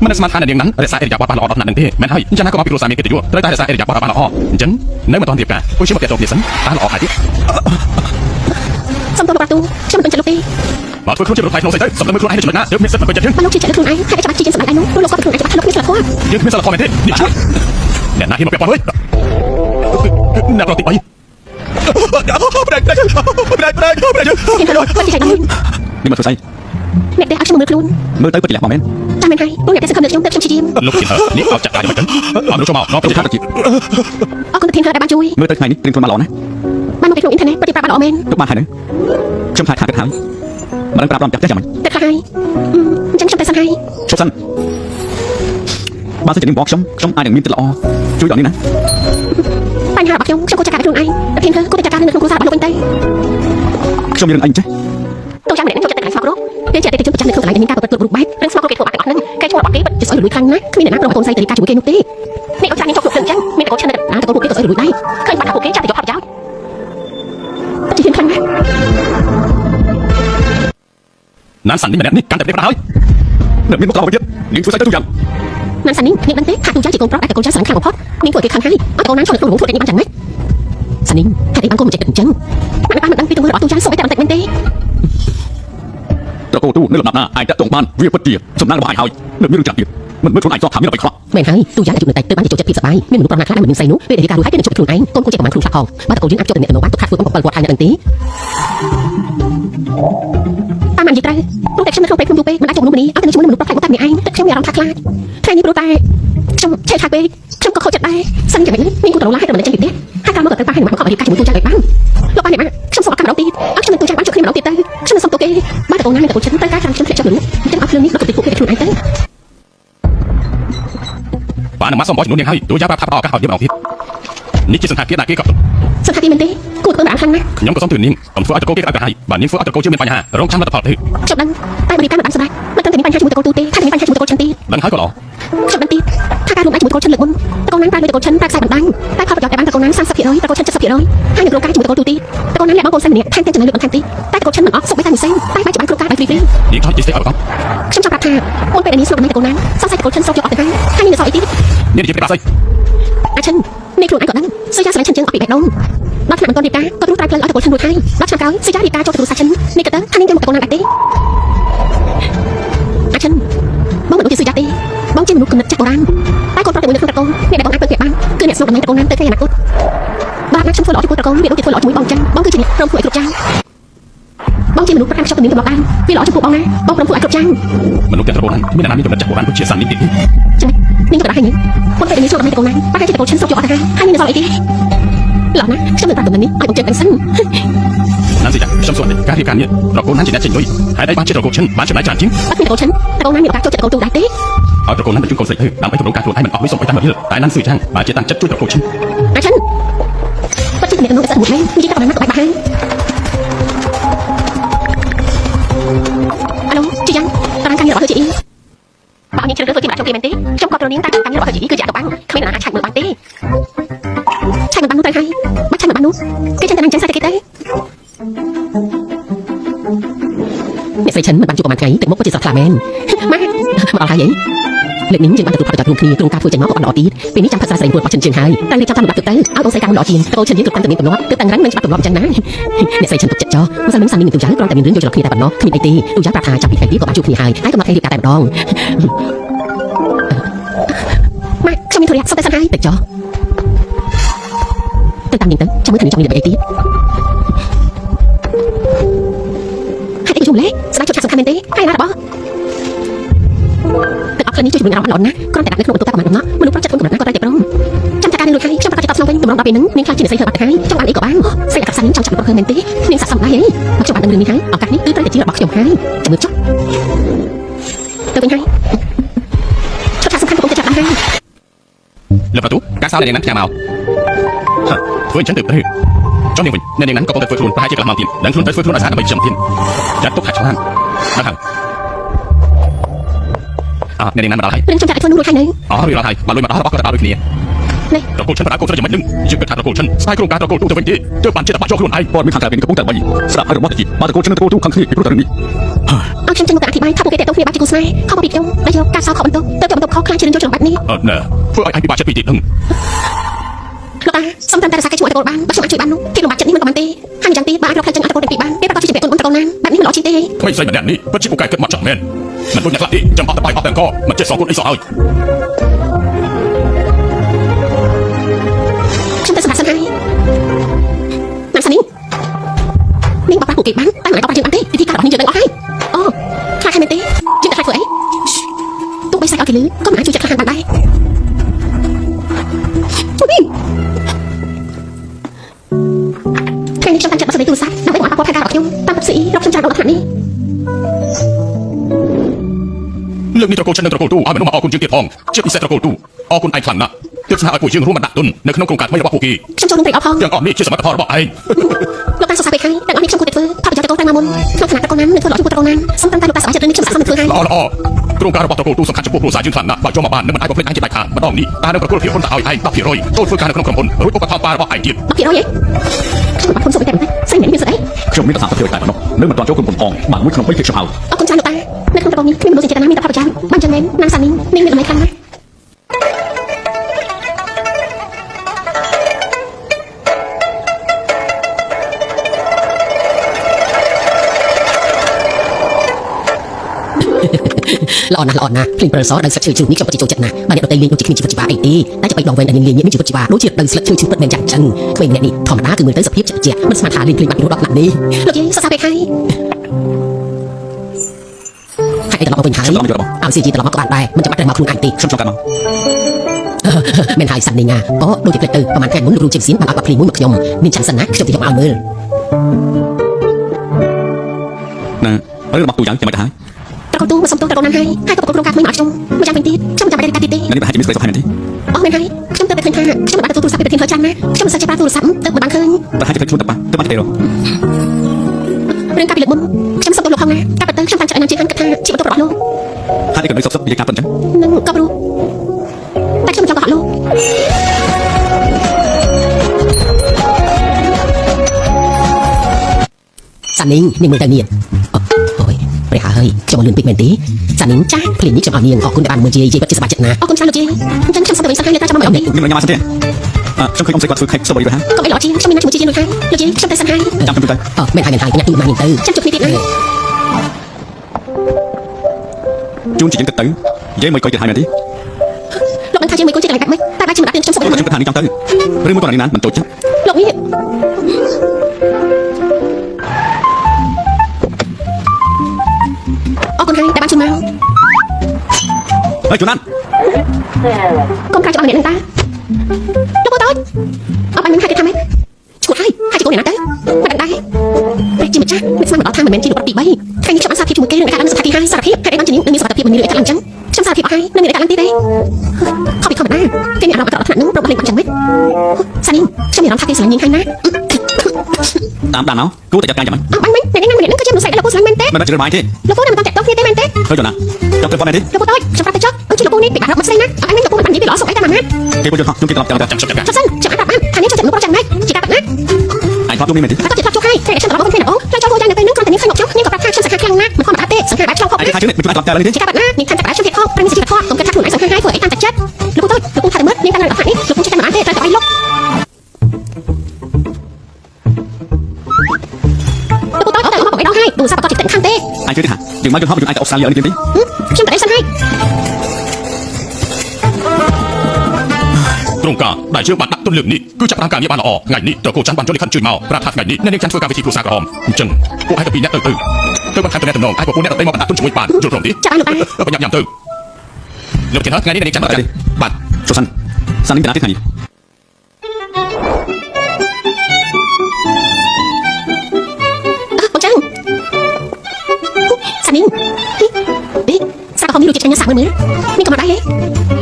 មិននឹកស្មានថាអ្នកនាងណារក្សាអេរយាប័តបានល្អដល់ថ្នាក់នឹងទេមែនហើយអញ្ចឹងណាក៏មកពីគ្រួសារមានកិត្តិយសត្រូវតែរក្សាអេរយាប័តបានល្អអញ្ចឹងនៅមិនទាន់រៀបការពួកខ្ញុំមកចូលគ្នាសិនតែល្អហើយទៀត សុំទោសលោកប្រទូខ្ញុំមិនពេញចិត្តលោកទេ បើធ្វើខ្លួនជាប្រថៃក្នុងស្អីទៅសម្រាប់មើលខ្លួនឯងចំណុចណាទើបមានសិទ្ធិមិនពេញចិត្តយើង បើលោកជឿចិត្តលើខ្លួនឯងហើយច្បាស់ជាជាសម្រាប់ឯងនោះព្រោះលោកគាត់ខ្លួនឯងច្បាស់លោកមានស្លាប់គាត់ យើងគ្មានសិលធម៌មែនទេនេះជួយអ្នកណាហ៊ានមកពាក់ព័ន្ធហើយអ្នកប្រតិបត្តិប្រែប្រែ ខ្ញុំថាលោកគាត់ជាចៃដន្យ នេះមកធ្វើស្អី អ្នកដែលឲ្យខ្ញុំមើលខ្លួន មើលទៅពិតជាលះមកមែន ចាំមែនហើយព្រោះអ្នកដែលសង្ឃឹមលើខ្ញុំទៅខ្ញុំជាជា លោកជានេះអត់ចាក់ការយ៉ាងម៉េចទៅអត់รู้ចូលមកនាំប្រតិបត្តិ អរគុណប្រធានដែលបានជួយ មើលទៅថ្ងៃនេះត្រៀមខ្លួនមកល្អណាស់ បានមកពីក្នុងអ៊ីនធឺណិតប្រតិបត្តិបានល្អមែន ទុកបានហើយនៅខ្ញុំថាគិតហើយមិនដឹងប្រាប់រំចាស់ចាំមិន គិតខ្លះហើយអញ្ចឹងខ្ញុំទៅសិនហើយ ឈប់សិនបើសិនជានឹងបងខ្ញុំអាចនឹងមានចិត្តល្អជួយដល់នេះណា បញ្ហារបស់ខ្ញុំក៏ចាក់ការខ្លួនឯងប្រធានគឺគួរតែចាក់ការនៅក្នុងគ្រួសាររបស់លោកវិញទៅ ខ្ញុំមានរឿងអីចេះ ទូចាំម្នាក់នឹងចូលចិត្តតែស្មោករកពេលជាអតិថិជនប្រចាំនៅក្នុងកន្លែងមានការប្រព្រឹត្តគ្រប់រូបបែបរឿងស្មោករកគេធ្វើបាក់ទាំងអស់ហ្នឹងគេឈ្មោះរបស់គេពិតជាស្អុយរលួយខ្លាំងណាស់គ្មានអ្នកណាព្រមកូនស្រីទៅរៀបការជាមួយគេនោះទេនេះដូចថានាងចូលគ្រប់រឿងអញ្ចឹងមានតែកូនឈិនតែណាទៅពួកគេក៏ស្អុយរលួយដែរឃើញបាត់ថាពួកគេចាប់ទៅយកផលប្រយោជន៍ពិតជាហ៊ានខ្លាំងណាស់ ណានសាន់នេះម្នាក់នេះកាន់តែប្រតិបត្តិហើយនៅមានមុខក្រោយទៀតនាងធ្វើស្អីទៅទូយ៉ាង ណានសាន់នេះនាងដឹងទេថាទូចៅជាកូនប្រុសដែលកូនចៅស្រឡាញ់ខ្លាំងបំផុតនាងធ្វើឲ្យគេខឹងហើយអត់កូនណាចូលនៅក្នុងរង្វង់ធ្វើតែនាងបានយ៉ាងម៉េចសាន់នេះហេតុអីបានកូនមិនចេះគិតអញ្ចឹងមិនបានមិនដឹងពីទង្វើរបស់ទូចៅសូម្បីតែបន្តិចមែនទេ ត្រកូលទូនៅលំដាប់ណាឯងតាក់ទងបានវាពិតជាសំណាងរបស់ឯងហើយនៅមានរឿងចាស់ទៀតមិនមើលខ្លួនឯងសោះថាមានអ្វីខ្លះ មែនហើយទូយ៉ាងតែជួបនៅតែទៅបានចូលចិត្តភាពសប្បាយមានមនុស្សប្រមាណខ្លះដែលមិននឹងស្អីនោះពេលដែលរៀបការរួចហើយគេនឹងជួបខ្លួនឯងកូនគួរចេះប្រមាណខ្លួនខ្លះផងបើតកូនយើងអាចជួបតែអ្នកទៅបានទុកថាធ្វើកុំ7វត្តហើយនៅនឹងទេតាមមិននិយាយត្រូវព្រោះតែខ្ញុំនៅក្នុងពេលខ្ញុំយូរពេកមិនអាចជួបមនុស្សម្នាអត់ទៅជាមួយមនុស្សប្រុសតែម្នាក់ឯងតែខ្ញុំមានអារម្មណ៍ថាខ្លាចថ្ងៃនេះព្រោះតែខ្ញុំឆេះថាពេកខ្ញុំក៏ខកចិត្តដែរសិនយ៉ាងនេះមានគូត្រឡោះហើយតែមិនចេញពីផ្ទះហើយតាមមកទៅប៉ះហើយមកខករៀបការជាមួយទូចៅឲ្យបានលោកបានអ្នកខ្ញុំសូមអរគុណម្ដងទៀតអត់ខ្ញុំនឹងទូចៅបានជួបគ្នាម្ដងទៀតទៅខ្ញុំនឹងសុំទោសគេបើតកូនណាមានតកូនចិត្តត្រូវការចាំខ្ញុំធ្លាក់ចិត្តមនុស្សអញ្ចឹងអត់រឿងនេះដល់ទៅពួកគេខ្លួនឯងទៅ បាននឹងមកសុំបោះចំនួននាងហើយទូយ៉ាងប្រាប់ថាផ្ដល់ឱកាសឲ្យយើងម្ដងទៀតនេះជាសង្ខាគៀណាគេក៏ សង្ឃាទីមែនទេគួរធ្វើបានខ្លាំងណាស់ ខ្ញុំក៏សុំទឿននាងកុំធ្វើឲ្យតកូលគេក្តៅក្រហាយបាទនាងធ្វើឲ្យតកូលជឿមានបញ្ហារងចាំលទ្ធផលទៅ ខ្ញុំដឹងតែបរិការមិនបានស្ដាយមិនត្រឹមតែមានបញ្ហាជាមួយតកូនទូទេថាមានបញ្ហាជាមួយតកូនឈិនទៀត ដឹងហើយក៏ល្អ ខ្ញុំដឹងទៀតថាការរួមដៃជាមួយតកូនឈិនលើកមុនតកូនណាប្រើលុយតកូនឈិនប្រើខ្សែបណ្ដាញតែផលប្រយោជន៍តែបានតកូនណា 30% តកូនឈិន 70% ហើយនឹងរកការជាមួយតកូនទូទេតកូនណាលាក់បងកូនស្រីម្នាក់ថែមទាំងចំណេញលុយបន្ថែមទៀតតែតកូនឈិនមិនអស់សុខតែមួយសេនតែបែរជាបានគ្រប់ការដោយហ្វ្រី នាងថតជីស្ទេអត់ក៏ ខ្ញុំចង់ប្រាប់ថាមុនពេលដែលនាងស្រុកដំណើរតកូនណាសង្ស័យតកូនឈិនស្រុកយកអត់ទៅហើយនាងនៅសល់អីទៀត នាងនិយាយប្រាប់ស្អី អាឈិននាងខ្លួនឯងក៏ដឹងសយាស្រឡាញ់ឈិនជាងអត់ពីបេះដូងដល់ថ្នាក់បន្តរៀបការក៏ទ្រុសត្រែផ្លូវឲ្យតកូនឈិនរួចហើយដល់ឆ្នាំក្រោយសយារៀបការចូលទៅគ្រួសារឈិននេះក៏ទៅថានាងទៅមកតកូនណាដែរទេអាឈិនបងមិនដូចជាសយាទេបងជាមនុស្សគំនិតចាស់បុរាណតែកូនប្រុសតែមួយនៅក្នុងតកូនអ្នកដែលបងអាចពឹងពាក់បានគឺអ្នកស្រុកដំណើរតកូនណាទៅថ្ងៃអនាគតបាទណាខ្ញុំធ្វើល្អជាមួយតកូនវាដូចជាធ្វើល្អជាមួយបងចឹងបងគឺជាអ្នកព្រមធ្វើឲ្យគ្រប់យ៉ាងបងជាមនុស្សប្រកាន់ខ្ជាប់ទំនៀមទម្លាប់បានវាល្អចំពោះបងណាបងព្រមធ្វើឲ្យគ្រប់យ៉ាង មនុស្សទាំងប្រព័ន្ធមានអាណាមានចំណុចចាស់បុរាណដូចជាសាន់នេះទៀត ចឹងនាងក៏ដែរហើយមុនពេលដែលនាងស្រុកដំណើរតកូនណាប្រហែលជាតកូនឈិនស្រុកយកអត់ទៅហើយនាងនៅសល់អីទៀតឡោះណាខ្ញុំនឹងប្រាប់ដំណឹងនេះឲ្យបងចិត្តដឹងសិន ណានសិចាខ្ញុំសួរតែការរៀបការនេះតកូលណាជាអ្នកចេញលុយហើយឯងបានជាតកូលឈិនបានចំណាយច្រើនជាង អត់មានតកូនឈិនតកូនណាមានឱកាសចូលចិត្តតកូនទូដែរទេ ឲ្យតកូលណាទៅជួយកូនស្រីទៅដើម្បីកម្រងការខ្លួនឯងមិនអស់លុយសុំឲ្យតាមមកតែណានសុយចាំងបានជាតាំងចិត្តជួយតកូលឈិន អាឈិនបាត់ជាអ្នកនោះស្អិតមួយហើយនិយាយតែប៉ុណ្ណាក៏បាច់បាក់ហើយអាឡូជីយ៉ាងតារាងការងាររបស់ជីអ៊ីបើនាងជ្រើសរើសធ្វើជាម្នាក់ចូលគេមែនទេខ្ញុំក៏ត្រូវនាងតែការងាររបស់ជីអ៊ីគឺជាអត្តបាំងគ្មានអ្នកណាឆាច់មើលបានទេឆាច់មើលបាននោះទៅហើយបាច់ឆាច់មើលបាននោះគេចឹងតែនឹងចឹងស្អីតែគេទៅអ្នកស្រីឈិនមិនបានជួបប្រហែលថ្ងៃទឹកមុខក៏ជាស្រស់ខ្លាំងមែនម៉ាមកដល់ហើយហីលើកនេះយើងបានទទួលផលប្រយោជន៍រួមគ្នាក្នុងការធ្វើចេញមកក៏បានល្អទៀតពេលនេះចាំផាត់ស្រីមួយរបស់ចិនជាងហើយតែលេខចាំតាមលំដាប់ទៅឲ្យបងស្រីការល្អជាងតកូនឈិនយើងគ្រប់តាមទំនៀមទម្លាប់គឺតាំងរឹងនឹងច្បាប់ទម្លាប់ចឹងណាអ្នកស្រីឈិនទុកចិត្តចោលមិនសិននឹងសាននេះនឹងទូយ៉ាងគ្រាន់តែមានរឿងយកចលគ្នាតែប៉ុណ្ណោះគ្មានអីទេទូយ៉ាងប្រាប់ថាចាប់ពីថ្ងៃនេះក៏បានជួបគ្នាហើយហើយកំណត់ថ្ងៃរៀបការតែម្ដងម៉ាក់ខ្ញុំមានธุរៈសុទ្ធតែសិនហើយតិចចោលទៅតាមនាងទៅចាំមើលថានាងចង់មានអ្វីទៀតហើយយូរលេស្ដាយជប់ឆាក់សំខាន់មែនទេហើយណារបស់ទឹកអប់ខ្លះនេះជួយជំរុញអារម្មណ៍ល្អណាស់គ្រាន់តែដាក់នៅក្នុងបន្ទប់តែប្រហែលដំណោះមនុស្សប្រុសចិត្តខ្លួនកំណត់ណាក៏ត្រូវតែព្រម tụi nó đã bên nắng nên khai chỉ để xây hợp bạc hai trong bạn ấy của bạn xây là cặp sánh trong chậm bậc hơn mến tí nên sẵn sàng lại ấy mặc cho bạn đừng đi hai ở các ní tứ tới để chỉ là bậc chồng hai chậm ngược chốc từ bên hai cho ta xung quanh của công chậm hai lập vào tú các sao nên nắng nhà màu với chân tự tới cho nên mình nên nắng có công tật phơi phun hai chiếc làm màu tiền đánh phun tới phơi phun ở xã là bảy chấm tiền chặt tốt hạt cho ăn đang hàng nên nắng mà đào bên trong trại phơi nuôi hai này vì là hai mà lôi mà đào bắt đào được kia nàyเราโกฉันประกาศโกฉันจะไม่นึ่งยึดกระถางเราโกฉันสายโครงการเราโกตู้ตัวเป็นที่เจอปันเจตปะโจกลุ่นไอ้ บอลมีทางการเป็นกระปุกแต่ใบสลับให้เราว่าจีมาตะโกนฉันตะโกนทุกครั้งที่พูดแต่เรื่องนี้ เอาฉันจะมาอธิบายถ้าผู้เกตตรงนี้บาจิกุสไนเข้ามาปิดยงได้ยกการสาวขอบรรทุกเติมบรรทุกเขาคลายชื่นจนแบบนี้ เนี่ยเพื่อไอ้ปีบาเช็ดปีติดหนึ่ง ลูกตาสมตันแต่ละสายช่วยตะโกนบ้างบักช่วยช่วยบ้านนู้ที่ลงบาดเจ็บนี่มันก็มันตีหันจังตีบ้านเราพลายจังตะโกนเป็นปีบ้านเปี้ยตะโกนช่วยเบียดต้นตะโกนนั้นแบบนี้มันหล่อชีเต้ ไม่ใช่แบบนี้เพราะชิบุกไก่เกิดมาจากแมนมันรุ่นอย่างคลาดที่จำเอาแต่ไปเอาแต่ก็มันเจ็ดสองคนไอ้สองเอ้ย ฉันเป็นสมัครสนายนางสนิงนิ่งบอกปากกูเก็บบ้านตั้งหลายต่อไปถึงอันตีวิธีการบอกนิ่งเจอตั้งออกให้อ๋อคลายใครเป็นตีจึงจะคลายเฟื่อยตู้ไปใส่เอากี่ลื้อก็หมายจุดจะคลายหันได้วิ่งใครในช่องการจัดมาสนิทตูซักนำไปหมอปากพอแพร่กาดอกคิ้วตามปับสีรอบช่องจานรถหันนี่ เรื่องนี้ตะโกฉันตะโกตู้เอาเป็นว่าออกคุณยืนเตียทองเชื่อพิเศษตะโกตู้ออกคุณไอ้คลังนะเดี๋ยวสหายผู้ยืนรู้มันดักตุนในขนมโครงการไม่ได้ว่าผู้กี ฉันโจลุงไปเอาทอง ยังอ่อนนี่ชื่อสมัครพอบอกไอ้ ลูกตาสาวไปให้ดังอันนี้ช่างกูเด็ดเฟื่อพาไปเจอตะโกนแตงมามุนนอกขนาดตะโกนนั้นหนึ่งเฟื่อหล่อที่กูตะโกนนั้นสมตั้งแต่ลูกตาสาวจะเดินนี่ชื่อสาวมันเฟื่อให้ ละโครงการระบบตะโกตู้สำคัญจะพวกผู้สายยืนคลังนะว่าโจมาบ้านนึกมันไอ้พวกเล่นไอ้จิตไอ้ขาดมาต้องนี่ตาเดินประกวดเพียงคนตาเอาไอ้ตับเพียรอยโจฟื้นการในขนมคนรู้ปกติปลาบอกไอ้เจี๊ยบ บักกี่ร้อยเองฉันบอกคนส่งไปแต่งใส่เหม็นมีเสือได้ ช่วงนี้ก็สามประเทศแต่ละเนาะเรื่องมันตอนโจคุณผมทองบางวิขนมไม่เกี่ยวกับเขา เอาคุณชายลูกตาในขนมตะโกนนี้ไม่มีมนุษย์เจตนามีแต่พระเจ้าบ้านจันเน้นนางสานิงนิ่งเป็นอะไรครั้งนะ ละอ่อนนะพลิงเปอร์ซอดังสักชื่อชื่อนี้จะปฏิจจนะมาเนี่ยเราเตยเลี้ยงจิตมีจิตปัจจุบันไอ้ตีน่าจะไปดองเวนอันเลี้ยงมีจิตปัจจุบันรู้จิตดังสักชื่อชื่อเปิดเมนจังจังเคยเนี่ยนี่ธรรมดาคือมือเตยสะเพียบเจียมันสมาร์ทหาลิงพลิงปัจจุบันหลังนี้โอเคซาไปใครให้ตลอดมาเป็นใครเอาซีจีตลอดมากบาดไปมันจะปัดเดินมาคลุงไอ้ตี ช่วงกันมั้ง เมนไฮสันนิงาก็ดูจิตเตยประมาณแค่มุนรูจิตสินบางอัปพลิงมุนหมึกยมนินชันสันนะจบที่ยมเอามือ นะเรื่องบักตูยังจะไม่ได้ ตะโกนตู้มาส่งตัวตะโกนนั้นให้กับโครงการไม่หมาจงมาจากเป็นตีช่างจะไปได้ตาตีตี นั่นนี่เป็นหาจิมิสไปสองพันนาที อ๋อเมนไฮช่างเติมเป็นคืนช่างมาตัวสับเป็นคืนเขาจันนะช่างมาสัจจะปลาตัวสับเติมบางคืน แต่หาจิเป็นชุดแต่ปะแต่ปะเตโร เรื่องการไปเหลือมุนช่างส่งตัวหลบห้องนะการเติมช่างฟังจากนันจีฮันกับทางชีวิตตัวปลอดโลก หาที่เกิดในซบๆมีการต้นจัง นั่นก็รู้แต่ช่างจะกอดโลกสันนิงนิ่งมือตะเนียนโอ้ยไปหาเฮ้ยจะมาลืมปิกเมนตีสันนิงจ้าผลิตนี้จะเอาเนียนออกคุณในบ้านเมืองจีปัจจุบันจัดนะออกคุณชายลูกจีฉันช่างสบายสักให้เลยจ้าจะมาเหมือนเด็ก นี่มันยังมาสักทีช่างเคยอมใส่กอดซื้อใครสบายด้วยฮะ ก็ไม่หล่อจริงช่างมีนักจูจีจีลูกให้ลูกจีช่างได้สักให้ จำเป็นตัว เมนไฮเป็นนักจูมาหนิงตื้อช่างจุดมีติดนะ จูนจีนกระตือเย้ไม่ก่อยจะหายนาที ลูกมันทายจีไม่กูจีอะไรแบบไหมแต่ได้ชิมรับเรื่องช่างสบาย ช่างประธานนี่จำตื้อเรื่องเมื่อตอนนี้นั้นมันโตจัง ลูกนี่ออกคนไทยแต่บ้านชิมมา เฮ้ยจูนั่น กองกลางจะเอาเหรียญหนึ่งตาลูกโตยเอาไปมันให้ไปทำไหมชุดให้จะโกนเหรียญนะเต้มาดังได้ไปจิมจ้าไม่สมัครเอาทางเหมือนจีนปกติใบใครนี่ชอบอันซาที่จุ่มเกลือในการนั่งสถานที่ให้สารพิษใครได้บ้านจีนนึงมีสารพิษมันมีเหลือการหลังจังช่างสารพิษเอาให้นั่งในการลังตีได้เข้าไปเข้ามาหน้าเจ้าเนี่ยเรามาต่อขนาดนึงเราเพลงปังจังเว้ยสันนิงช่างมีรองเท้าที่สลังยิงให้นะ ตามด่านเนาะกูแต่จัดการจังมัน เอาไปไหมในนั้นมันก็จะมาใส่แล้วกูสลังแมนเต้ มันน่าจะเป็นไม้ที่ แล้วกูนั่งมันต้องแตะต้องเต้แมนเต้ เฮ้ยจูนั่นจำเป็นฟอร์แมตที่ แล้วกูต้อยฉันปรับไปจ๊อกเอาชีลูกปูนี่ปิดปากแล้วมันใส่นะเอาไปนั่งกับปูมันนี่ไปหล่อส่งให้ตามมา เก็บไปจนห้องจุ่มกินตลอดจัง จังจังจัง ชอบสั้นจะมาตัดบ้านทางนี้ชอบจับมือโปรจังไหมจีตาตัดนะ ไอ้ท็อปจุ่มนี่มันที่ แล้วก็จิตรับโชคให้ใครได้ฉันตลอดว่าเป็นเพลงหรอแล้วเจ้าโรยังในเป็นนึกก่อนแต่นี้ขยกช่องนี่กับปรับข้างช่างสังหารแข็งนะมันความประทับเตะสังหารแบบช่องพบ ไอ้ นะ ที่ทายชื่อนี่เป็นจุดตลอดจังเลยที่ จีตาตัดนะนี่ท่านจะปรับช่องเทคข้อเป็นสิทธิ์ข้อผมกระชับถุงไหนสังหารให้เผื่อไอ้ตามจัดเจ็ดลูกต้อยลูกปูทาดมืดนี่ตั้งแต่หลังผ่านนี่ลูกปูจะมาเตะต่อไปลบลูกต้อยเอาแต่ออกมาบอกไอ้เราให้ดูซาปะก็จิตแต่งข้างเตะ ไอ้ชื่อที่หาถึงมาจนห้องไปถึงไอ้แต่ออกซาเลียเลยที่ ฉันแต่ได้สังให้ โครงการได้ชื่อบัตรนักต้นเหลืองนี่คือจักรทางการเยี่ยมบ้านละออไงนี่เจอโกชันบันจนในขั้นจืดเมาประทัดไงนี่นั่นเองฉันช่วยการวิธีครูสากรอมจังกูให้กับปีนี้ตื่นเติมบัตรทางตัวแน่ตัวน้องให้พวกกูเนี่ยเติมมาบัตรต้นช่วยปานจุดตรงนี้ จะไปหรือเปล่า พยายามตื่นเลือกเขียนฮะไงนี่นั่นเองฉันบัตร บัตรโจซันซันนี่เป็นอาทิตย์ไหน សានីសាក៏មានរសជាតិឆ្ងាញ់សាក់មើលនេះក៏មកដែរហ៎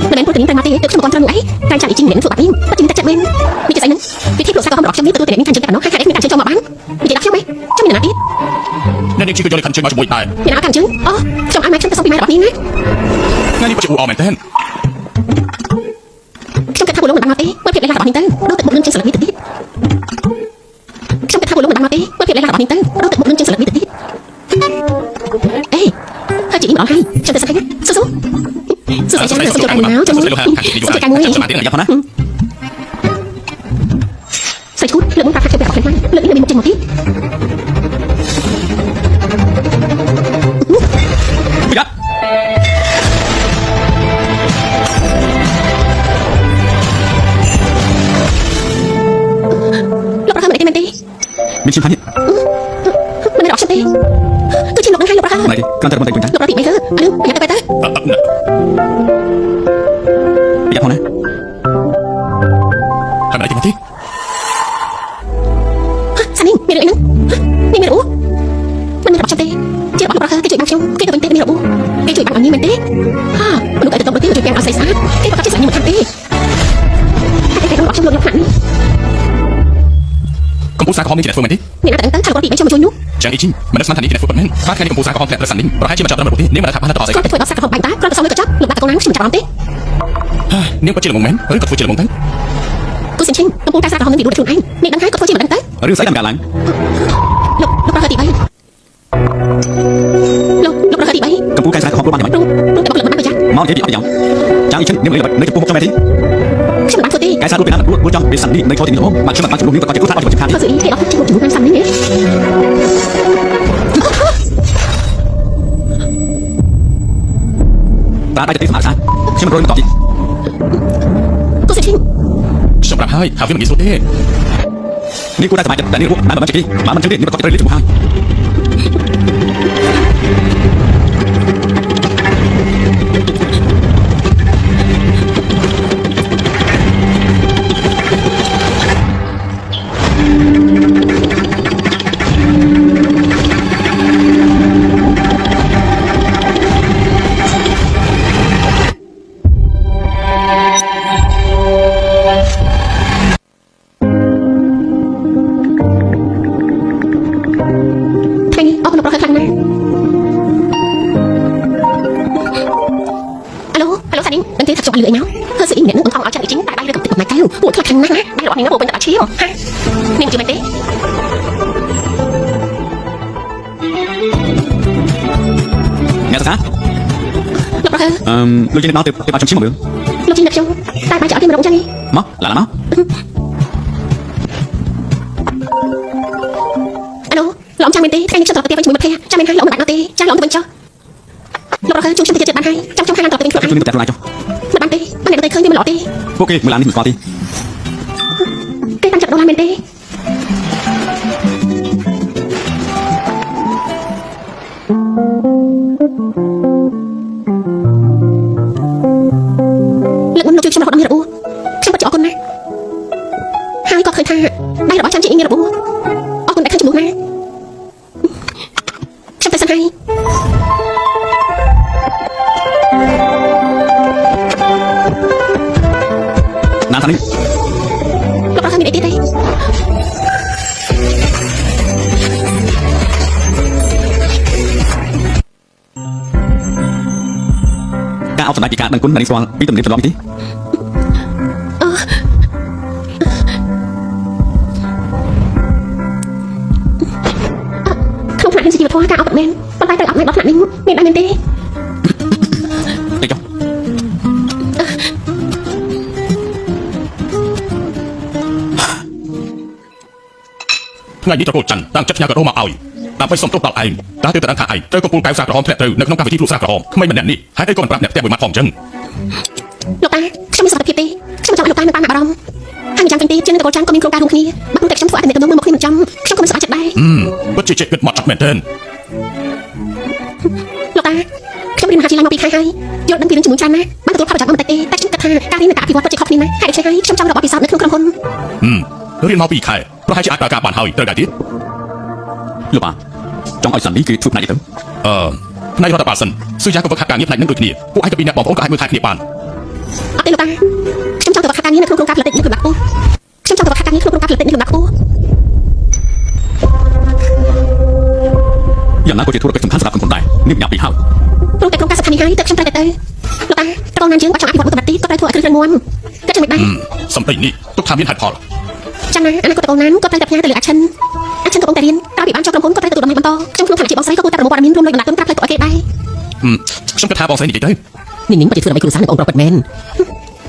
មិនមែនพูดถึงតែមកទេទឹកខ្ញុំមិនគាត់ត្រង់អីតែចាក់ជីងមានធ្វើបាត់នេះបើជីងតែចិត្តមែននេះជាស្អីហ្នឹងវិធីលោកសាក់ក៏របស់ខ្ញុំនេះទទួលតែមានការជិះតែណោះហើយហេតុអីមានការជិះចូលមកបាននិយាយដល់ខ្ញុំហ៎ចាំមានណាទៀត អ្នកនាងជីក៏យកលេខខាងជើងមកជាមួយដែរ មានអាខាងជើងអូខ្ញុំឲ្យម៉ែខ្ញុំទៅសុំពីម៉ែរបស់នេះណា ថ្ងៃនេះពិតជាអ៊ូអរមែនទែន ខ្ញុំគិតថាពួកលោកមិនបានមកទេមើលភាពលេះរបស់នេះទៅដូចទឹកមុខលឿនជាងស្លឹកនេះទៅទៀតខ្ញុំគិតថាពួកលោកមិនបានមកទេមើលភាពលេះរបស់នេះទៅដូចទឹកមុខលឿនជាងស្លឹកនេះទៅទៀតអេហើយជីងអត់ហើយខ្ញុំទៅស្អីស៊ូស៊ូស៊ូស្អីចាំទៅចូលដល់nowចាំមួយចាំមួយ ចាំទៀតយ៉ាផងណា ใส่ชุดเลือกมุ้งตาขัดเชือกแบบออกแข็งๆเลือกนี่เลยมีมุกจริงหมดที่ យ៉ា លោកប្រហើមិនได้មែនទេ មានឈ្មោះថានេះ មិនได้ออกฉันទេគឺជាលោកនឹងឲ្យលោកប្រហើ ណៃទេគ្រាន់តែរំតែវិញតា លោកប្រតិបីទៅអានឹងប្រយ័ត្នទៅទៅ យ៉ាផងណា ហើយមិនអីទេមកទេ សានីមានរឿងអីហ្នឹងនេះមានរឿងមិនរបស់ฉันទេជារបស់លោកប្រហើគេជួយបាំងខ្ញុំគេទៅវិញទេមានរបួសគេជួយបាំងឲ្យនេះមែនទេហាមនុស្សឯទៅទៅទៅជួយបាំងឲ្យស្អីស្អាតគេប្រកាសជាស្អីមិនខាត់ទេតែគេរបស់ខ្ញុំលោកខាត់នេះ កម្ពុជាក្រហមនេះជាអ្នកធ្វើមែនទេ មានតែទៅថាលោកប្រតិបីខ្ញុំមកជួយនោះ ចាំអីជីមិនដឹងស្មានថានេះជាអ្នកធ្វើប៉ុណ្ណឹងខ្លះថ្ងៃនេះកម្ពុជាក្រហមធ្លាក់រកសាន់នេះប្រហែលជាមកចាប់ដល់ប្រទេសនាងមិនដឹងថាបានទៅអត់ស្អី គាត់ទៅធ្វើដល់សាក់របស់បាញ់តាគាត់ទៅសុំលើកញ្ចប់លោកបាក់តកូនណាខ្ញុំចាប់អត់ទេ នាងពិតជាល្ងងមែនឬក៏ធ្វើជាល្ងងទៅ គូសិនឈិងកំពុងតែសាក់របស់នឹងពីរួចខ្លួនឯងនេះដឹងហើយគាត់ធ្វើជាមិនដឹងទៅ រឿងស្អីតាមការឡើង លោកប្រហើទី3លោកប្រហើទី3 កម្ពុជាក្រហមខ្លួនបានយ៉ាងម៉េច លោកតែមកលើកមិនបានប្រយ័ត្ន មកនិយាយពីអត់យ៉ាងចាំអីឈិននាងលេបនៅចំពោះមុខចាំមែនទេ ខ្ញុំបានធ្វើទេ កាយសារដូចពីណារួចចង់ពីសាន់នេះនៅចូលទីនេះមកមកខ្ញុំបានជំនុំនេះក៏ជាគូថាអត់ជំខាន ធ្វើស្អីគេអត់ជំនួសជំនួសសាំនេះទេ តាដៃទៅទីស្មាតសាខ្ញុំរយបន្តទៀត គូសិនឈិង ខ្ញុំប្រាប់ហើយថាវាមិនងាយស្រួលទេ នេះគូតែស្មាតតែនេះរួចបានមិនជិះបានមិនជិះនេះក៏ត្រូវលេបចំហាន ថ្ងៃនេះអស់លោកប្រហើខ្លាំងណាស់អាឡូសានីនឹងគេថាខ្ញុំលឺអីមកធ្វើស្អីម្នាក់នឹងបង្ខំឲ្យចាក់អីជីងតែដៃលើកំទឹកម៉ែកៅពួកខ្លាំងណាស់ណាដៃរបស់នេះណាពួកពេញតែឈាមហានេះមិនជឿមែនទេ អ្នកសា លោកប្រហើ លោកជាអ្នកដល់ទៅបានចំឈីមកមើល លោកជីងតែខ្ញុំតែបាយចោលទីមករងចឹងនេះ មកឡាឡាមក អាឡូលោកចាំមែនទេថ្ងៃនេះខ្ញុំទៅប្រទេសវិញជាមួយមិត្តភ័ក្តិចាំមែនហើយលោកមិនបាច់មកទេចាំលោកទៅវិញចុះលោកប្រហើជួបខ្ញុំទៅចិត្តបានហើយចាំខ្ញុំខាងឡើងទៅវិញខ្លួនឯង ជួយទៅតែឡាចុះ មិនបានទេបានតែឃើញវាមិនល្អទេ ពួកគេមើលឡាននេះមិនស្គាល់ទេ គេបានចាប់ដុល្លារមែនទេ លើកមុនលោកជួយខ្ញុំរហូតដល់មានរបួសខ្ញុំពិតជាអរគុណណាស់ហើយក៏ឃើញថាដៃរបស់ចាំជាមានរបួសអរគុណដែលឃើញជំនួសណាខ្ញុំទៅសិនហើយ ណាថានេះ លោកប្រហែលមានអីទៀតទេ ការអបសម្ដេចពីការដឹងគុណដែលស្គាល់ពីទំនៀមទម្លាប់នេះទេ ក្នុងថ្នាក់នេះជាជីវធម៌ការអប់មែនប៉ុន្តែត្រូវអប់នៅដល់ថ្នាក់នេះមានដែរមែនទេ ទៅចុះ ថ្ងៃនេះត្រកូលច័ន្ទតាំងចិត្តផ្ញើកាដូមកឲ្យដើម្បីសុំទោសដល់ឯងតើទើបតែដឹងថាឯងត្រូវកំពូលកៅសាក្រហមធ្លាក់ទៅនៅក្នុងកម្មវិធីគ្រូសាក្រហមក្មេងម្នាក់នេះហេតុអីក៏មិនប្រាប់អ្នកផ្ទះមួយម៉ាត់ផងចឹង លោកតាខ្ញុំមានសុខភាពទេខ្ញុំចង់ឲ្យលោកតានៅបានអារម្មណ៍ហើយម្យ៉ាងវិញទៀតជាងត្រកូលច័ន្ទក៏មានក្រុមការរួមគ្នាបើព្រោះតែខ្ញុំធ្វើអត្តន័យទៅមកគ្នាមិនចំខ្ញុំក៏មិនសប្បាយចិត្តដែរ ពិតជាចិត្តគិតមកចត់មែនទែន លោកតាខ្ញុំរៀនមហាវិទ្យាល័យមកពីខែហើយយល់ដឹងពីរឿងជំនួយច្រើនណាស់បានទទួលផលប្រចាំបន្តិចទេតែខ្ញុំគិតថាការរៀននិងការអភិវឌ្ឍពិតជាខុសគ្នាណាស់ហើយដូច្នេះហើយខ្ញុំចង់របបពិសោធន៍នៅក្នុងក្រុមហ៊ុន រៀនមក2ខែប្រហែលជាអាចប្រើការបានហើយត្រូវការទៀត លោកបាទចង់ឲ្យសាន់នេះគេធ្វើផ្នែកទៅ ក ในรัฐบาลสันซื้อยาก็บังคับการเงียบในนั่งโดยគ្នាពួកឯងក៏ពីអ្នកបងប្អូនក៏អាចមើលថែគ្នាបាន អត់ទេលោកតាខ្ញុំចង់ទៅខាត់ការងារនៅក្នុងក្រុមការផលិតនេះគឺបាក់ពោះខ្ញុំចង់ទៅខាត់ការងារក្នុងក្រុមការផលិតនេះគឺបាក់ពោះ យ៉ាងណាក៏ជាធុរកិច្ចសំខាន់សម្រាប់ក្រុមហ៊ុនដែរនាងញ៉ាំពីហើយ ព្រោះតែក្រុមការសិក្សានេះហើយទៅខ្ញុំត្រូវទៅលោកតាតកូនណានយើងបាច់ចង់អភិវឌ្ឍមុខតំណែងទីក៏ត្រូវធ្វើឲ្យគ្រឹះរឹងមាំក៏ចាំមិនដែរ សំដីនេះទុកថាមានហេតុផល ចាំណាអនាគតតកូនណានក៏ត្រូវតែផ្ញើទៅលើអាឈិនកំពុងតែរៀនតើពីបានចុះក្រុមហ៊ុនក៏ត្រូវទទួលដំណឹងបន្តខ្ញុំក្នុងឋានៈជាបងស្រីក៏គួរតែប្រមូលព័ត៌មានរួមលុយដំណាក់ទុនការផ្លូវទៅឲ្យគេដែរ ខ្ញុំគិតថាបងស្រីនិយាយទៅ នេះនឹងប្រតិធ្វើដើម្បីគ្រួសារនិងបងប្រុសពិតមែន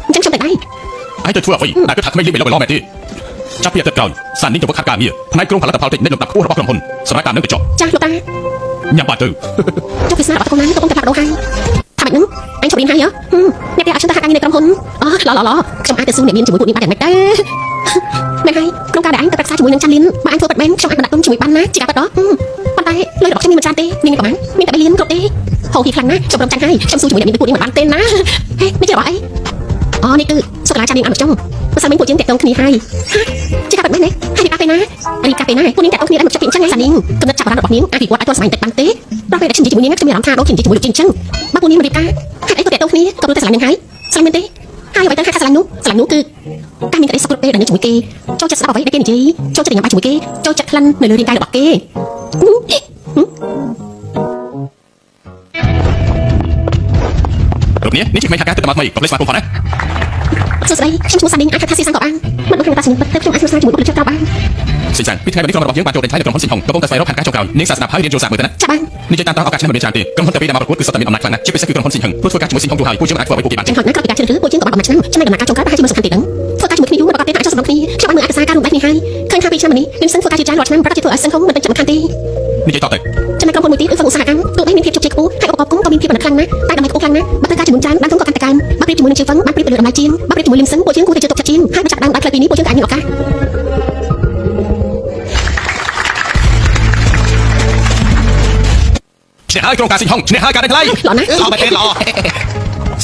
អញ្ចឹងខ្ញុំទៅដែរ ឯងទៅធ្វើអ្វីដែលគិតថាក្មេងលេងមិនឡមែនទេចាប់ពីអតីតក្រោយសាននេះទៅវឹកខាត់ការងារផ្នែកក្រុមផលិតផលតិចនិចលំដាប់ខ្ពស់របស់ក្រុមហ៊ុនសម្រាប់ការនឹងកញ្ចក់ ចាស់លោកតា ញ៉ាំបានទៅ ចុះវាស្នារបស់តកូនណានកំពុងតែផ្លាស់ប្ដូរហើយថាម៉េចហ្នឹងអញជប់រៀនហើយហ៎អ្នកដែលអត់ឆ្លើយថាការងារនៅក្រុមហ៊ុនអូឡខ្ញុំអាចទៅស៊ូអ្នកមានជាមួយពួកនេះបានយ៉ាងម៉េចដែរមែនហើយក្នុងការដែលអញទៅប្រឹក្សាជាមួយនឹងចាន់លៀនបើអញធ្វើប៉ិតមែនខ្ញុំអាចបណ្ដាក់ទុនជាមួយបានណាជាការប៉ិតដោះប៉ុន្តែលុយរបស់ខ្ញុំមានមិនច្រើនទេនាងប្រហែលមានតែ3លានគ្រប់ទេហូរហៀខ្លាំងណាស់ខ្ញុំព្រមចាញ់ហើយខ្ញុំស៊ូជាមួយអ្នកមានពួកនេះមិនបានទេណាហេនេះជារបស់អីអូនេះគឺសុខឡាចាន់លៀនអត់មកចង់មិនស្អាតមានពួកជាងតាក់ទងគ្នាហើយជាការប៉ិតមែនទេហើយរៀបការពេលណាពួកនាងតាក់ទងគ្នាដែរមកចាប់ពីអញ្ចឹងហើយសានាងកំណត់ចាប់អារម្មណ៍របស់នាងអាចវិវត្តឲ្យទាន់សម័យបន្តិចបានទេដល់ពេលដែលខ្ញុំនិយាយជាមួយនាងខ្ញុំមានអារម្មណ៍ថាដូចជាជាមួយលោកជាងអញ្ចឹងបើពួកនាងមិនរៀបការហេតុអីក៏តាក់ទងគ្នាក៏ព្រោះតែស្រឡាញ់នាងហើយស្រឡាញ់មែនទេហើយអ្វីទៅថាស្រឡាញ់នោះគឺការមានក្តីសុខគ្រប់ពេលដែលនៅជាមួយគេចូលចិត្តស្ដាប់អ្វីដែលគេនិយាយចូលចិត្តញ៉ាំបាយជាមួយគេចូលចិត្តក្លិននៅលើរាងកាយរបស់គេ លោកនេះជាក្មេងហាក់ការទឹកមកថ្មីក៏លេសស្មាតហ្វូនផងណា សួស្ដីខ្ញុំឈ្មោះសានីងអាចថាស៊ីសាំងក៏បានមិនដឹងថាតាសញ្ញាពិតខ្ញុំអាចសួរសារជាមួយពលរដ្ឋក៏បាន សិនចាពីថ្ងៃនេះក្រុមរបស់យើងបានចូលដេញថ្លៃនៅក្រុមហ៊ុនស៊ីហុងកំពុងតែស្វែងរកផែនការចុងក្រោយនាងសាស្ត្រាហើយរៀនចូលសាមើលទៅណា ចាបាន នេះជាតាមឱកាសឆ្នាំរៀនច្រើនទេក្រុមហ៊ុនតែពីដែលមកប្រកួតគឺសុទ្ធតែមានអំណាចខ្លាំងណាស់ជាពិសេសគឺក្រុមហ៊ុនស៊ីហុងព្រោះធ្វើការជាមួយស៊ីហុងយូរហើយពួកយើងអាចធ្វើអ្វីពួកគេបាន ចឹងហត់ណាស់ក្រោយពីការជ្រើសរើសពួកយើងក៏បានប្រមាណឆ្នាំចំណែកដំណាក់កាលចុងក្រោយប្រហែលជាមិនសំខាន់ទេដឹងធ្វើការជាមួយគ្នាយូរមិនប្រកបទេអាចចុះសម្រុងគ្នាខ្ញុំបានមើលឯកសារការរួមដៃគ្នាហើយឃើញថាពីឆ្នាំនេះមានសិនធ្វើការជាច្រើនរាល់ឆ្នាំប្រកាសជាធ្វើឲ្យសង្គមមិនเป็นចំខាន់ទេ និយាយតទៅ ចំណែកក្រុមហ៊ុនមួយទៀតគឺឧស្សាហកម្មទោះបីមានភាពជោគជ័យខ្ពស់ហើយឧបករណ៍គុំក៏មានភាពបណ្ឌិតខ្លាំងណាស់តែតម្លៃខ្ពស់ខ្លាំងណាស់បើធ្វើការជាមួយច្រើនបានធំក៏កាន់តែកើនបើប្រៀបជាមួយនឹងជើងហ្វឹងបានប្រៀបទៅលើតម្លៃជាងបើប្រៀបជាមួយលឹមសឹងពួកយើងគួរតែជឿទុកចិត្តជាងហើយបើចាប់ដើមដល់ផ្លូវពីនេះពួកយើងក៏អាចមានឱកាស ឈ្នះហើយក្រុមការស៊ីហុងឈ្នះហើយការដេញថ្លៃ ល្អណាស់ ល្អមែនទេល្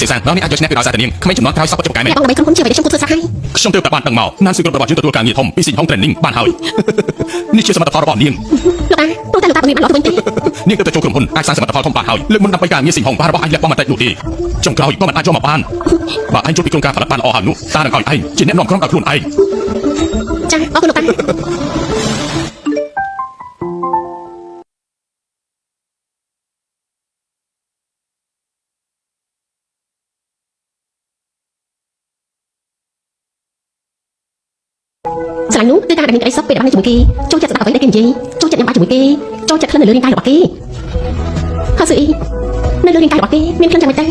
អសិសាដល់នេះអាចយកឈ្នះពីដោយសារតែនាងក្មេងចំនួនក្រោយសពចុះកែមែន បងដើម្បីក្រុមហ៊ុនជាអ្វីដែលខ្ញុំគួរធ្វើស្រាប់ហើយ ខ្ញុំទើបតែបានដឹងមកណានស៊ីក្រុមរបស់យើងទទួលការងារធំពីស៊ីហុង training បានហើយនេះជាសមិទ្ធផលរបស់នាង លោកតាព្រោះតែលោកតាមិនមានបានល្អទៅវិញទេ នាងទៅចូលក្រុមហ៊ុនអាចសាងសមិទ្ធផលធំបានហើយលើកមុនដើម្បីការងារស៊ីហុងបានរបស់ឯងលះបង់បន្តិចនោះទេចុងក្រោយក៏មិនអាចយកមកបានបើឯងចូលពីក្រុមការផលិតបានល្អហើយនោះតានឹងឲ្យឯងជាអ្នកនាំក្រុមដល់ខ្លួនឯង ចាអរគុណលោកតាស្រឡាញ់នោះគឺការដែលមានក្តីសុខពេលដែលបាននៅជាមួយគេចូលចិត្តស្ដាប់អ្វីដែលគេនិយាយចូលចិត្តញ៉ាំបាយជាមួយគេចូលចិត្តក្លិននៅលើរាងកាយរបស់គេហើយស៊ឺអ៊ីនៅលើរាងកាយរបស់គេមានក្លិនយ៉ាងម៉េចទៅ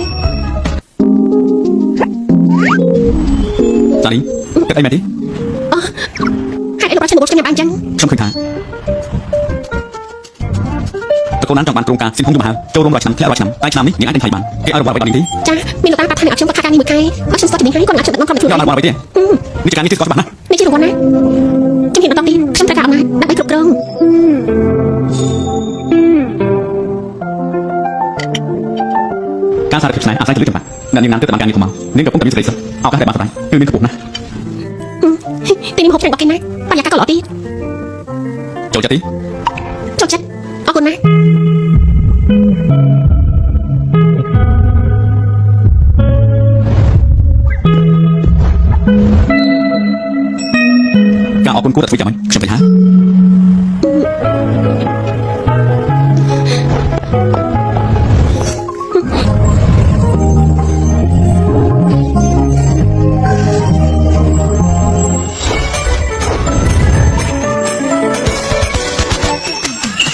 សានីគិតអីមែនទេ អូហេតុអីលោកប្រាជ្ញរបស់ខ្ញុំញ៉ាំបាយអញ្ចឹង ខ្ញុំឃើញថាតកូនណានចង់បានក្រុមការស៊ីហុងយូរមកហើយចូលរួមរាល់ឆ្នាំធ្លាក់រាល់ឆ្នាំតែឆ្នាំនេះនាងអាចដេញថ្លៃបានគេឲ្យរង្វាន់អ្វីបាននេះទេ ចាមានលោកតាប្រាប់ថាអ្នកអត់ខ្ញុំក៏ខាត់ការងារមួយខែបើខ្ញុំស្គាល់ជំនាញហើយក៏អ្នកខ្ញុំដឹកនាំក្រុមជួយ យករង្វាន់អ្វីទេនេះជាការងារទីស្គាល់ច្បាស់ណាស់ នេះជារង្វាន់ណាជំនាញបន្តទៀតខ្ញុំត្រូវការអំណាចដើម្បីគ្រប់គ្រង ការសារភាពស្នេហ៍អាស្រ័យទៅលើចម្បាក់អ្នកនាងណានទើបតែបានការងារធំមកនាងកំពុងតែមានសេរីសុខឱកាសដែលបានស្រាយគឺមានខ្ពស់ណាស់ ទីនេះមកហូបចាញ់របស់គេណាបរិយាកាសក៏ល្អទៀត ចូលចិត្តទេ ចូលចិត្តអរគុណណា ការអរគុណគួរតែធ្វើយ៉ាងម៉េចខ្ញុំទៅហើយ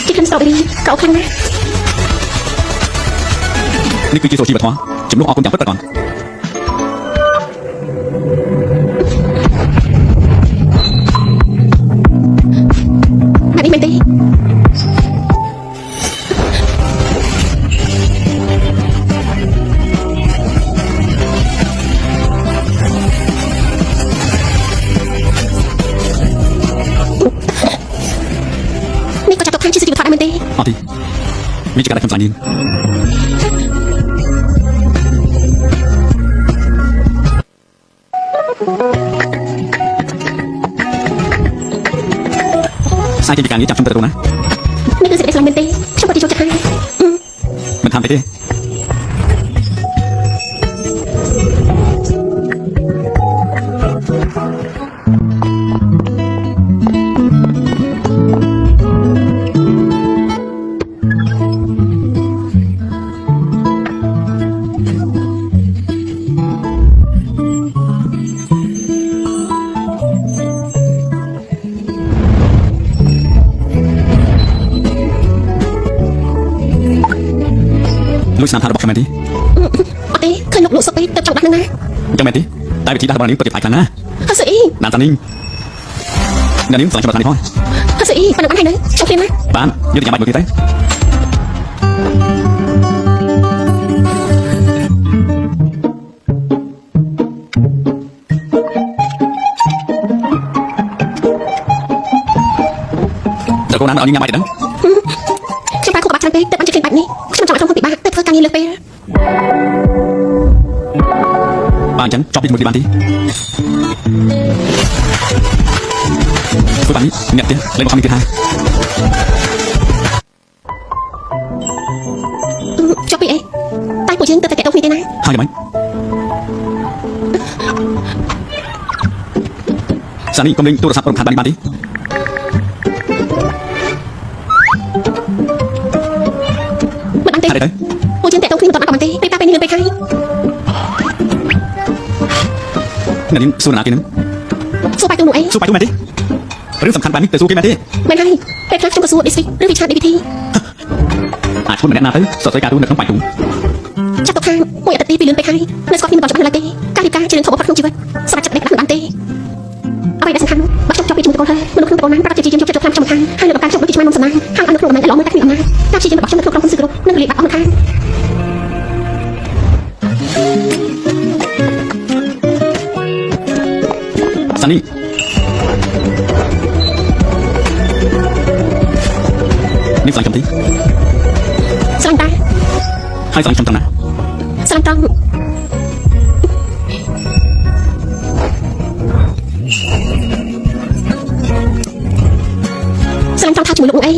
ទីខ្ញុំស្រូបរីកោខ្លាំងណាស់ នេះគឺជាសុជីវធម៌ជំនួសអរគុណយ៉ាងពិតប្រាកដ បែបនេះមែនទេ នេះក៏ចាត់ទុកថាជាសុជីវធម៌ដែរមែនទេ អត់ទេវាជាការដែលខ្ញុំស្រឡាញ់នាង សាយជាការងារចាប់ខ្ញុំទៅរកណា នេះគឺសេចក្តីស្រឡាញ់មែនទេខ្ញុំពិតជាចូលចិត្តហើយ មិន khăn thế thế. Lui sang thang được bọc cho mẹ đi. អត់ទេឃើញលោកលក់សុទ្ធពេកទៅចង់ដាក់នឹងណា Cho mẹ đi. Tại vì chị đã bảo nín có tiệp phải khăn á. អត់ស្អី Nàng ta nín. Nàng nín phải cho bà khăn đi thôi. អត់ស្អីប៉ណ្ណឹងបានហើយនៅចង់ឃ្លានណា Bạn, như thì nhà bạn vừa kia đấy. Giờ cô đang ở như nhà mày đấy. ខ្ញុំប្រើខួរក្បាលច្រើនពេកទៅបានជិះឃ្លានបែបនេះខ្ញុំចង់ឲ្យក្រុមហ៊ុនពិបាកទៅធ្វើការងារលើសពេល Bạn chẳng cho biết một cái bạn đi. Với bạn đi, nhận tiền, lấy một phần tiền hai. ចុះពីអីតែពួកយើងទៅតែតោគ្នាទេណា Hai cái bánh. Sani, công linh, tôi đã sắp đồng khăn bạn đi bạn đi. មិនបានទេ Hai đây đấy. ពួកយើងតេតគ្នាមិនតបានបានទេពេលតាពេលនេះលឿនពេកហើយ Nàng nín, xua là nào kia nếm. សួរបាយទូនោះអី Xua bài tôi mẹ đi. Rước sầm khăn bạn đi, từ xua kia mẹ đi. មិនហើយពេលខ្លះខ្ញុំក៏សួរ district ឬវិឆា DPT À, chút mẹ nè tới, sợ tới cả tôi được không phải chúng. ចាប់ទុកថាមួយអាទិត្យទីពីលឿនពេកហើយនៅស្គាល់គ្នាមិនតច្បាស់ឡើយទេការរៀបការជារឿងធំបំផុតក្នុងជីវិតសម្រាប់ចិត្តអ្នកបានទេអ្វីដែលសំខាន់បើខ្ញុំចង់ពីជាមួយកូនហើយមនុស្សក្នុងតកូនណាប្រកាសជាជាជាចិត្តខ្លាំងចំខាងហើយនៅក្នុងការជប់ដូចជាមិនសំណាងហាងអនុគ្រោះដំណើរល្អមួយតែគ្មានអំណាចការជាជារបស់ខ្ញុំនៅក្នុងក្រុមហ៊ុនស៊ីក្រូនឹងរៀបបាក់អស់មិនខាន Sani. Nín phải cầm tí. ស្រឡាញ់តា Hai phải trong tầng nào. ស្រឡាញ់ត្រង់ស្រឡាញ់ត្រង់ថាជាមួយលោកនោះអី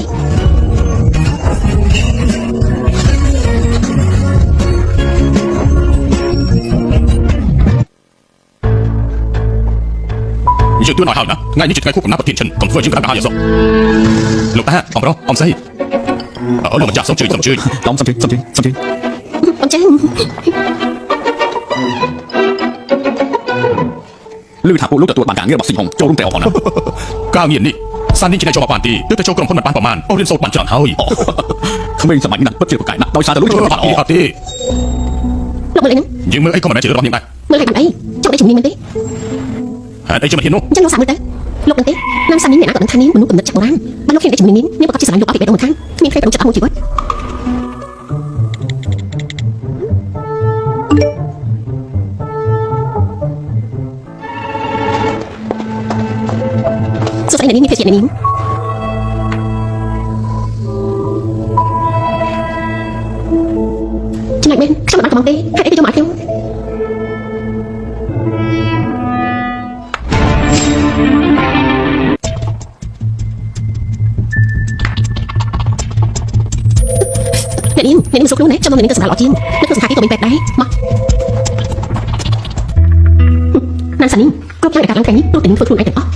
Nhưng tôi nói hảo nè, ngay như chuyện ngay khu của nắp thiện trần, còn vừa những cái đàn bà rồi. Lục ta, ông đó, ông say. Ở lồng chả sống chơi, sống chơi. Đóng xong chơi. អញ្ចឹង Lưu thả bộ lúc tụi bạn cả nghĩa bọc sinh hồng, châu rung tèo hòn nào. Cao nghiền đi. San đi chỉ này cho bà bản tỷ, tức là châu cầm phân mặt ban bảo màn, ô liên sâu bản tròn hơi. Không biết giờ mày nặng bất chịu cải nặng, đôi sai từ lúc chưa bạn Đi họ. hạt đi. លោកមើលអីហ្នឹង Nhưng mơ ấy không phải chỉ được hiện tại. មើលឲ្យបានអីចង់ឲ្យជំនាញមែនទេ Hạt ấy chưa mà hiện không? អញ្ចឹងលោកសាមើលទៅលោកនឹងទេណាំសានេះអ្នកណាក៏ដឹងថានេះមនុស្សកំណត់ចាស់បុរាណបើលោកហ៊ានតែជំនាញនេះប្រកបជាស្រឡាញ់លោកអស់ពីបេះដូងមិនខានគ្មានใครប្រដៅចិត្តអស់មួយជីវិត សួស្តីអ្នកនាងមានភាពជាអ្នកនាងចំណែកមែនខ្ញុំមិនបានកំងទេហេតុអីទៅយកមកខ្ញុំ អ្នកនាងមិនសុខខ្លួនណាចាំមកអ្នកនាងទៅសម្រាប់ល្អជាងនៅក្នុងសង្ខាគេក៏មានពេទ្យដែរមកណានសានីគ្រប់យ៉ាងដែលកើតឡើងថ្ងៃនេះទោះតែនាងធ្វើខ្លួនឯងទាំងអស់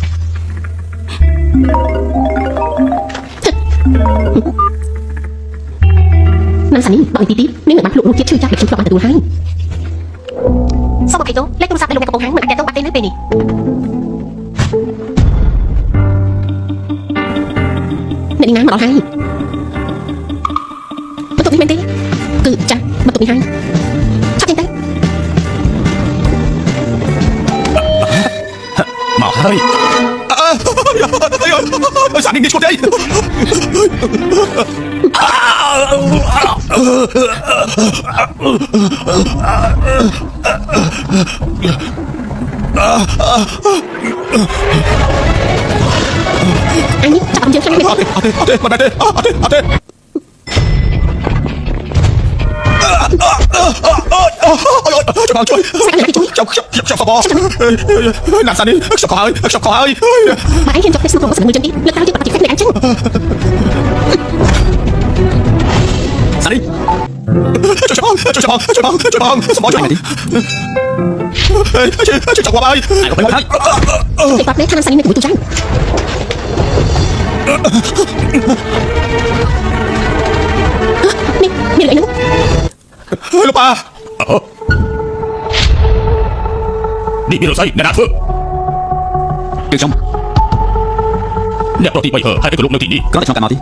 ណានសានីដល់ទីទីនាងនឹងបានភ្លុករសជាតិឈឺចាប់ដែលខ្ញុំធ្លាប់បានទទួលហើយសូមអភ័យទោសលេខទូរស័ព្ទដែលលោកអ្នកកំពុងហាងមិនអាចទាក់ទងបានទេនៅពេលនេះអ្នកនាងមកដល់ហើយ បន្ទប់នេះមែនទេគឺចាស់បន្ទប់នេះហើយឆាប់ចេញទៅ Mau hơi. San đi đi xuống đây. Anh ấy chọn chân sang bên Ate. Cho con chui. Cho bò. Nàng San đi, sọc hơi. Mà anh hiện chọn cái sọc của người chân đi lực cao chứ còn chỉ cách này anh chân Sani. ช่วยฉันช่วยฉันช่วยฉันช่วยฉันสมองช่วยฉันช่วยจับว่าไป ai có phải mất hết Tuyệt vọng đấy thằng Sunny này của tụi trang Nè lại nóng ลูกปลานี่มีรถไฟในนาเฟื่อง Trường xong เนี่ยปกติไปเหอะให้ไปกระลุกในที่นี้ có thể trong cả màu đi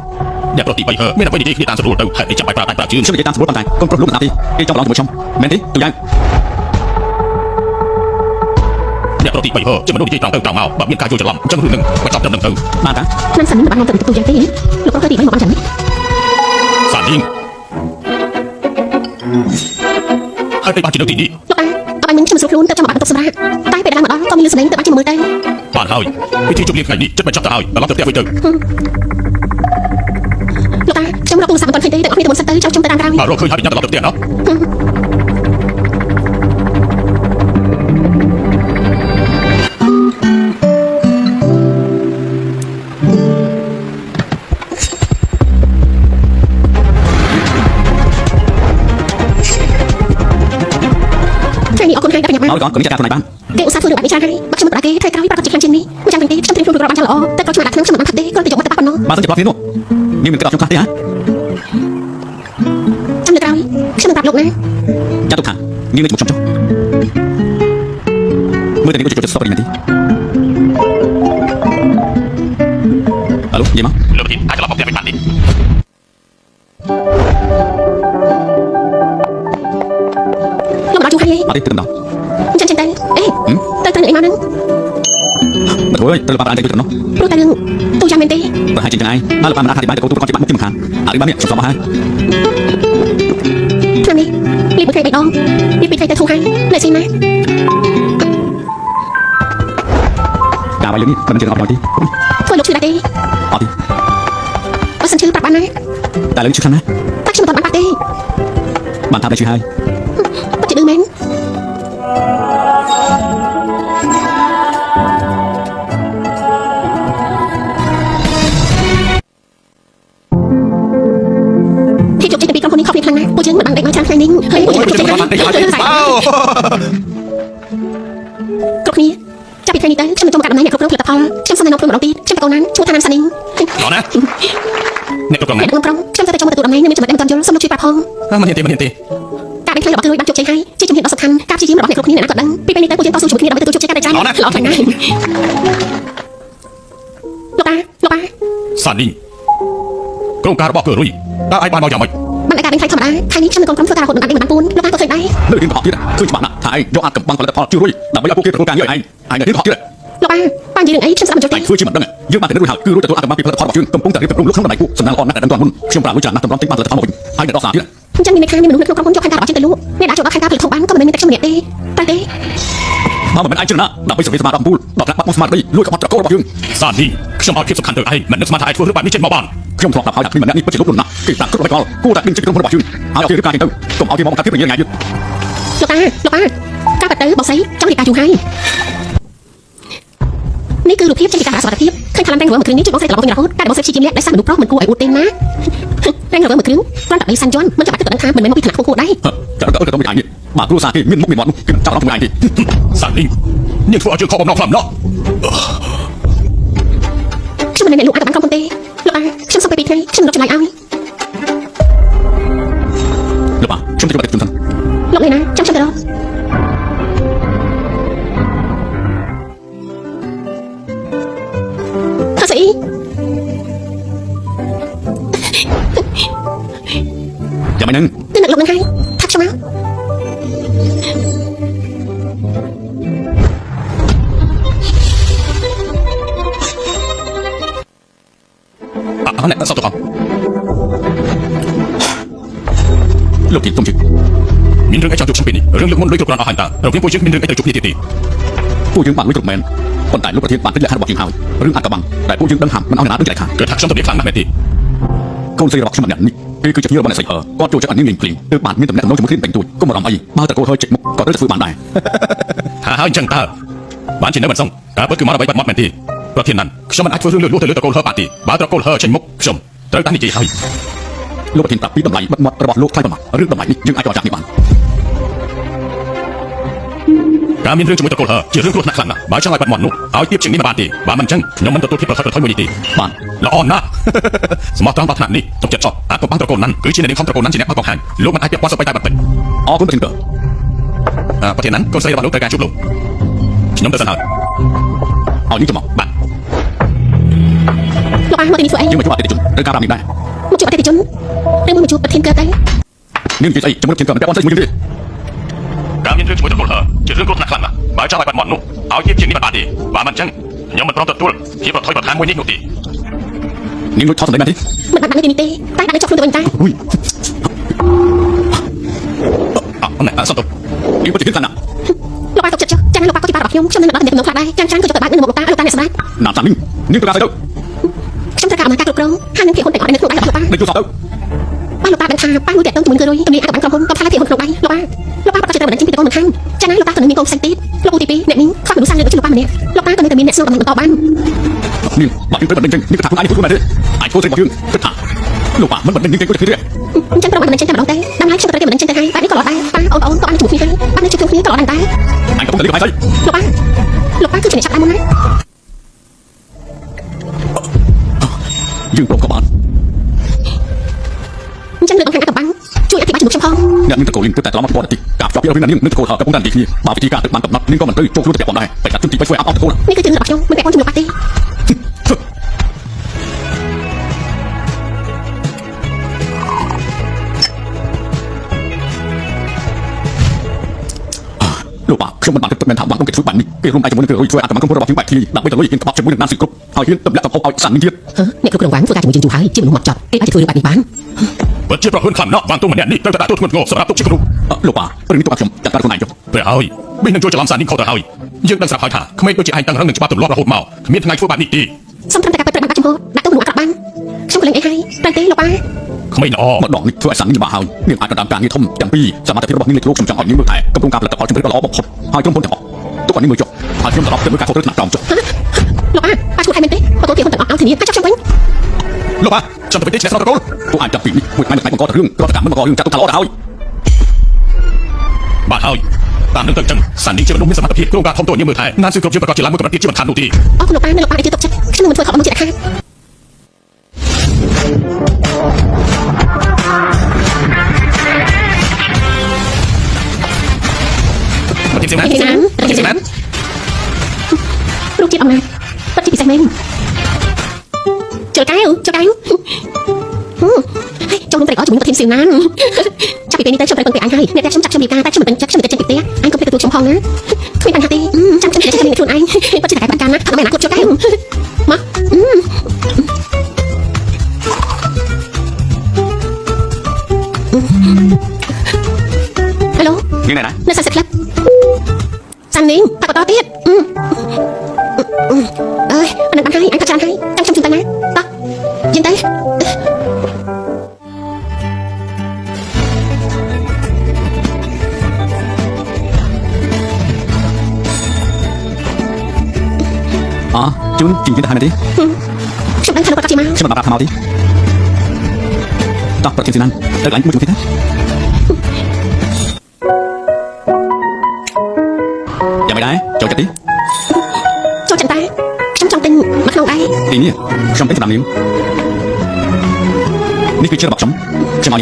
เนี่ยปกติไปเหอะไม่ต้องไปดีที่ตามสำรวจเติมให้ไปจับไปปลาตายปลาจืด sau khi tăng số bốn bàn tay con pro lúc nào đi đi trong lòng một trong men tí tụi giang เนี่ยปกติไปเหอะจะมาดูที่ตามเติมตามมาแบบมีการช่วยจะลำจังหวะหนึ่งไปจับจำหนึ่งเติม bàn cá Nam Sunny là bạn ngon từ tụi trang tí Lúc có cơ địa với một bạn chẳng đấy สารยิงให้ไปปลาจีนในที่นี้ Lúc anh mình chăm sóc luôn tập cho một bạn tập sửa tay phải đang ở đó con mình lên tập cho một tay ป่านเฮาพิธีจุดเลี้ยงไงนี่จะไปจับจะเอาแล้วรับเติมเตี้ยไปเจอ Lúc trong đó cùng sắm còn phải tới để có đi từ một sân tới trong tay đang ra เราเคยให้ไปจับตลอดเติมเตี้ยเนาะ Hai ở con hai đã nhập nói con cũng chắc thằng này bán Kêu sao phương được bạn đi trang hay bắt cho một cái thay cáo bắt chỉ trên đi trang bình tĩnh trong tình bạn cho lọ tất cả chúng bạn trong mặt thật đấy con tự dụng bắt nó bán sẽ chụp phim luôn nhưng mình cứ đọc trong khăn thế hả trong được rồi trong được lục này cha tục thẳng nhưng mình chụp trong mới tiền có chụp stop đi mình đi alo gì mà เริ่มทีอาจจะรับเตี้ยไปปลาดิ lúc đó chú hay mà đi từ tầm đầu chân tay ê tay tay này mau nâng mà thôi tôi là bạn anh đây tôi nó lúc tay lưng tôi trang bình tĩnh rồi hai chuyện ai ba là ba mà đã thì bán được tôi con chỉ bán một kim một hàng à đi ba miệng sọt hai làm đi đi bữa thay bạch đo đi bị thay tay thu hay lại xin má cả vài lần đi mình chưa học nói đi thôi lúc chưa đặt đi học đi ở sân chơi bạc bán á đại lớn chưa khăn á tắt cho một toàn bạc đi bạn tham đây chưa hai bắt chị đương mến thì chụp trên bị con con đi khóc đi thằng á tôi chứng mà bằng đánh nói trang khai ninh hơi chụp trên này cụcนี้จะปิดไฟนี้เต้ฉันมันจมกับน้ำไหนเนี่ยครบรอบเกลือตะพอฉันสั่นในนกเพื่อนหมดลงตีฉันตะโกนนั้นชูทานันสันนิง รอนะเนี่ยตัวกลางไหน แต่ดวงกรองฉันจะไปจมประตูดำไหนเนี่ยมันจะมาเต็มตอนเยอะสมรชีปลาพอง มันเห็นตีมันเห็นตี การเป็นใครหลอกเลยบางจุดใจให้ที่จุดเห็นเราสำคัญการชี้ยิ้มหลอกในครบนี้เนี่ยนะก่อนนั้นปีเป็นนี้เต้ผู้เชี่ยวต่อสู้ชีวิตนี้เราไม่ตัวจุดใจกันได้ใจหลอกทางนั้นลูกตา สารยิงโครงการบอกเกิดรุ่ยได้ไอ้บ้านเมาอย่างไร มันรายการเป็นใครธรรมดาทางนี้ฉันเป็นคนกรมเฟื่องตาคนหนึ่งอันเป็นบางปูนลูกตาก็เคยได้ nơi đến họ kiaคือbạn ạ thải do ăn cầm băng còn là họ chưa rồi là bây giờ cô kia công càng như ai ai này đến họ kia ลูกบ้านยืนไอ้ฉันสลับจุด ไอ้ช่วยชิมมันได้ยืมมาแต่รู้หาคือรู้แต่ตัวอักมาปีพลัดพอดชื่นกำปงแต่รีบกำปงลุกทั้งหมดไหนกูสำนักอ่อนนักแต่ดันตอนมุ่นเชื่อมปลาวิจารณ์นักตำร้อนติ๊กมาแต่ทำหมดไอ้เด็กรอสาที่ ฉันมีในทางในมนุษย์กรมยกขันการบอกฉันจะรู้เนี่ยด่าโจทย์ว่าขันการผลิตของบ้านก็มันไม่ได้ช่างเด็ดเต้ไปเต้ มาเหมือนไอ้เจ้าหน้าดับไปสมัยสมาร์ทพูลดอกนักบังสมาร์ทดีลุยกับพอดจะโก้บอกยืน สารยิงช่างเอาคลิปสำคัญเติมไอ้มันนึกสมาร์ทไอ้เฟื่องหรือเปล่านี่เช่นมาบ้าน เครื่องทองหลับหายจากนี่มันนี่ไม่ใช่ลบหลุนนะกีตาร์ขึ้นไปก่อนกูดักดิ้งจะกำปงบอกยืนเอาที่รีบการเห็นตึ้งกลมเอาที่มองการที่เป็นยังไงยืน ลูกตาการปัดเต้บอกไซเจ้าหน้าที่การจูให้นี่คือรูปเทียบจะมีการหาสวัสดิภาพขึ้นพลังแรงหัวเหมือนครึ่งนี้จุดบอลเสร็จหลังบอลเป็นระดับได้บอลเซฟชีจิมเล็กได้สร้างมนุษย์เพราะมันกูไอ้อูเต็นนะแรงหัวเหมือนครึ่งร้อนแบบไอ้ซันจอนมันจะปัดตัวนั้นทางมันไม่มาพิถนัดคู่ได้ จะก็ต้องไปอย่างนี้มากูซาที่มินมุกมินมอนกินเจ้าเราทำไงดี สารยิงเนี่ยทั่วเจอข้อบอมนอกคลำเนาะ ฉันมันในลูกอากับมันคอมคอนเต้ลูกอาฉันส่งไปปีไทยฉันรถจะไล่เอา หรือเปล่าฉันจะไปจุนทัน ลงเลยนะฉันจะรอภาษี อย่าไปนึง นี่หนักลงยังไงทักใช่ไหม อ่ะเนี่ยสอบตัวก่อน ลูกกินต้มจืด มินเรื่องไอ้เจ้าจุกฉันเป็นนี่เรื่องเลือกมุ่นด้วยกระดานอาหารตาเราเพียงพูดชื่อมินเรื่องไอ้เจ้าจุกนี่ตี ผู้ยืมบ้านลุยกรุกแมนคนแต่ลูกประเทศบ้านที่เรียกขันบอกยิงหาวเรื่องอัดกระบังแต่ผู้ยืมดังหำมันเอาหนาเรื่องใจขาด เกิดทักช่างตัวเดียกครั้งนะแม่ตี คนซีร็อกชื่อมันอย่างนี้คือจะเที่ยวบ้านใส่ก็จูจะอันนี้ลิงกลิ่งบ้านมีตำแหน่งน้องจะมาขึ้นแต่งตัวก็มารำไอ้มาแต่โกเฮยเจ็กมุกก็ได้จะฟื้นบ้านได้ หาจังตาบ้านชินได้บันซ่งแต่เปิดคือมาระบายบัดมัดแม่ตีประเทศนั้นช่างมันไอ้เฟื่องเรื่องเลือดเลือดตะโกนเฮอปาตีบ้าตะโกนเฮอเช่นมุกชมเติร์กตั้งนี่จีให้ លោកប្រធានប្រាប់ពីតម្លៃបិទមាត់របស់លោកថ្លៃប៉ុន្មានរឿងតម្លៃនេះយើងអាចចរចាគ្នាបាន ការមានរឿងជាមួយតកូលហើជារឿងគ្រោះថ្នាក់ខ្លាំងណាស់បើចង់ឲ្យបាត់មាត់នោះឲ្យទៀបជាងនេះមិនបានទេបើមិនអញ្ចឹងខ្ញុំមិនទទួលភាពប្រថុយប្រថុយមួយនេះទេ បាន ល្អណាស់ ស្មោះត្រង់ដល់ថ្នាក់នេះទុកចិត្តចោះអាចកំបាំងតកូលណាន់គឺជាអ្នកនាងខំតកូលណាន់ជាអ្នកបើកបង្ហាញលោកមិនអាចពាក់ព័ន្ធសម្បីតែបន្តិច អរគុណប្រធានកើ ប្រធានណាន់កូនស្រីរបស់លោកត្រូវការជួបលោកខ្ញុំទៅសិនហើយ ឲ្យនេះទៅមកបាទ លោកអាមកទីនេះធ្វើអី យើងមកជួបអតិថិជនត្រូវការប្រាប់នេះដែរ មកជួបអតិថិជនឬមកជួបប្រធានកើតទៅ នាងនិយាយស្អីជាមួយប្រធានកើមិនពាក់ព័ន្ធស្អីជាមួយយើងទេ ការមានរឿងជាមួយតកូលហើជារឿងគ្រោះថ្នាក់ខ្លាំងណាស់បើចង់ឲ្យបាត់មាត់នោះឲ្យទៀបជាងនេះមិនបានទេបើមិនអញ្ចឹងខ្ញុំមិនព្រមទទួលភាពប្រថុយប្រថានមួយនេះនោះទេ នាងលួចថតសម្ដីមែនទេ មិនបានដាក់នៅទីនេះទេតែដាក់នៅចុកខ្លួនទៅវិញតែ អុយអណែសុំទៅនាងពិតជាខ្លាំងណាស់ លោកអាទុកចិត្តចុះចាស់លោកអាក៏ទីបារបស់ខ្ញុំខ្ញុំនឹងដំណើរទំនាក់ទំនងខ្លះដែរចាំក៏យកទៅបាក់នៅមុខលោកតាលោកតាអ្នកសម្រាប់ ណាមតាមនាងត្រូវការស្អីទៅ ខ្ញុំត្រូវការអំណាចការគ្រប់គ្រងហើយនឹងភាគហ៊ុនទាំងអស់នៅក្នុងដៃរបស់លោកតា នឹងជួបសោះទៅ បានលោកតាបានថាបានមួយតាក់ទងជាមួយគឺរុយទំនាយអាកំបាំងក្រុមហ៊ុនកំផ្លាយភាគហ៊ុនក្នុងដៃលោកតាប្រកាសចិត្តតែមិនដឹងចេញពីតកូនមិនខាងចាស់ណាលោកតាទៅនឹងមានកូនផ្សេងទៀតលោកឧទី2អ្នកមីងខ្វះមនុស្សសាងលើដូចលោកតាម្នាក់លោកតាក៏នៅតែមានអ្នកស្នងតំណែងបន្តបាន នាងបាក់យើងត្រូវមិនដឹងនាងថាខ្លួនឯងនេះខ្លួនមែនទេអាចធ្វើស្អីរបស់យើងគិតថាលោកប៉ាមិនមិនដឹងនាងគេគាត់ទេ អញ្ចឹងប្រមិនចេញតែម្ដងទេតាមឡែកខ្ញុំត្រូវតែមិនចេញទៅហើយបែបនេះក៏ល្អដែរប៉ាអូនក៏បានជួបគ្នាហើយបានជួបគ្នាក៏ល្អដែរតែ អញកំពុងតែលេបហើយស្អី លោកប៉ាគឺជាអ្នកចាប់ដើមមុនណា យើងព្រមក៏បាន អញ្ចឹងលើកបង្ហាញអាកំបាំងជួយអធិប្បាយជាមួយខ្ញុំផង អ្នកនាងតកូលនាងគឺតែត្រឡប់មកបរទេសការជាប់ពីរឿងនាងនឹងតកូលកំពុងតែនិយាយគ្នាបើវិធីការទឹកបានកំណត់នាងក៏មិនទៅចូលខ្លួនទៅពាក់ព័ន្ធដែរតែកាត់ជន់ទី3ធ្វើឲ្យអស់តកូល នេះគឺជារឿងរបស់ខ្ញុំមិនពាក់ព័ន្ធជាមួយលោកប៉ាទេ លោកប៉ាខ្ញុំមិនបានគិតមិនថាបានគេធ្វើបាននេះគេរួមដៃជាមួយនឹងគេជួយអាកំពុងរបស់យើងបែកគ្នាដើម្បីទៅលុយយើងក្បត់ជាមួយនឹងណានស៊ីគ្រប់ហើយយើងទម្លាក់កំហុសឲ្យសាន់នេះទៀត អ្នកគ្រប់គ្រងវ៉ាងធ្វើការជាមួយយើងយូរហើយជាមនុស្សមកចត់គេអាចធ្វើរឿងបែបនេះបាន ពិតជាប្រហែលខ្លាំងណាស់បានទូម្នាក់នេះត្រូវតែដាក់ទោសធ្ងន់ធ្ងរសម្រាប់ទុកជាគ្រូ លោកប៉ារឿងនេះទុកឲ្យខ្ញុំចាត់ការខ្លួនឯងចុះ ពេលហើយមិននឹងជួយច្រឡំសាននេះខុសទៅហើយយើងដឹងស្រាប់ហើយថាក្មេងដូចជាឯងតឹងរឹងនឹងច្បាប់ទម្លាប់រហូតមកគ្មានថ្ងៃធ្វើបែបនេះទេ សុំត្រឹមតែការពិតប្រាកដបាក់ចំហដាក់ទោសមនុស្សអាក្រក់បានខ្ញុំក៏លេងអីហើយត្រូវទេលោកប៉ា ក្មេងល្អ ម្ដងនេះធ្វើឲ្យសាន់នេះច្បាស់ហើយនាងអាចដណ្ដើមការងារធំទាំងពីរសមត្ថភាពរបស់នាងលេខលោកខ្ញុំចង់ឲ្យនាងមើលថែកំពុងការផលិតផលជំរឿនដ៏ល្អបំផុតហើយក្រុមហ៊ុនទាំងអស់ទុកឲ្យនាងមើលចុះហើយខ្ញុំត្រឡប់ទៅមើលការខុសត្រូវថ្នាក់ក្រោមចុះ លោកប៉ាប៉ាឈ្មោះថៃមែនទេបើទៅទីហ៊ុនទាំងអស់ឲ្យធានាថាចាប់ខ្ញុំវិញ លោកប៉ាចាំទៅពេលឆ្លះស្នងតកូល ពួកអាចចាប់ពីនេះមួយថ្ងៃបង្កទៅរឿងប្រតិកម្មមិនបង្ករឿងចាត់ទុកថាល្អទៅហើយ បាទហើយតាមនឹងទៅចឹងសាននេះជាមនុស្សមានសមត្ថភាពក្រុមការធំតូចញើមើលថែណានគឺគ្រប់ជាប្រកបជាឡើងមួយកម្រិតទៀតជាមិនខាននោះទេ អរគុណលោកប៉ានៅលោកប៉ាឲ្យជឿទុកចិត្តខ្ញុំនឹងមិនធ្វើខុសរបស់មកជាដាច់ខាត ប្រធានសេនាប្រធានសេនា រូបជាតិអំណាចពិតជាពិសេសមែនចូលកៅហើយចូលរួមត្រេកអរជាមួយប្រធានសៀវណានចាប់ពីពេលនេះទៅខ្ញុំត្រូវពឹងពាក់អញហើយអ្នកតែខ្ញុំចាក់ខ្ញុំពីការតែខ្ញុំមិនចាក់ខ្ញុំទៅចេញពីផ្ទះអញកុំភ្លេចទទួលខ្ញុំផងណាគ្មានបញ្ហាទេចាំខ្ញុំចេះខ្លួនឯងពិតជាតែការបាត់ការណាស់ថាមិនណាគាត់ចូលកៅមកហេឡូ នាងណែណា នៅសាសិក្លឹបសាន់នីងតាបន្តទៀតអើយអានឹងបានហើយអញក៏ច្រើនហើយចាំខ្ញុំជឿទៅណាតោះយើងទៅ ជូនជីវិតទៅហើយមែនទេ ខ្ញុំដឹងថាលោកប្រកាសជាមក ខ្ញុំមិនបានប្រាប់ថាមកទេតោះប្រធានសេនាទៅអញមួយជួបទៀតណាយ៉ាងមិនដែរចូលចិត្តទេ ចូលចិត្តតែខ្ញុំចង់ទិញមកក្នុងដែរ ទីនេះខ្ញុំពេញសម្រាប់នាងនេះគឺជារបស់ខ្ញុំឲ្យហើយ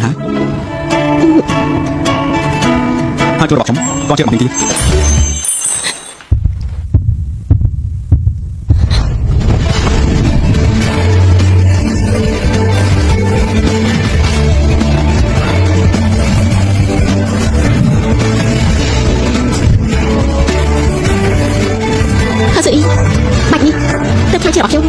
ហើយគឺរបស់ខ្ញុំក៏ជារបស់នាងទៀត ហើយស្អីបាច់នេះទៅខ្លាចជារបស់ខ្ញុំ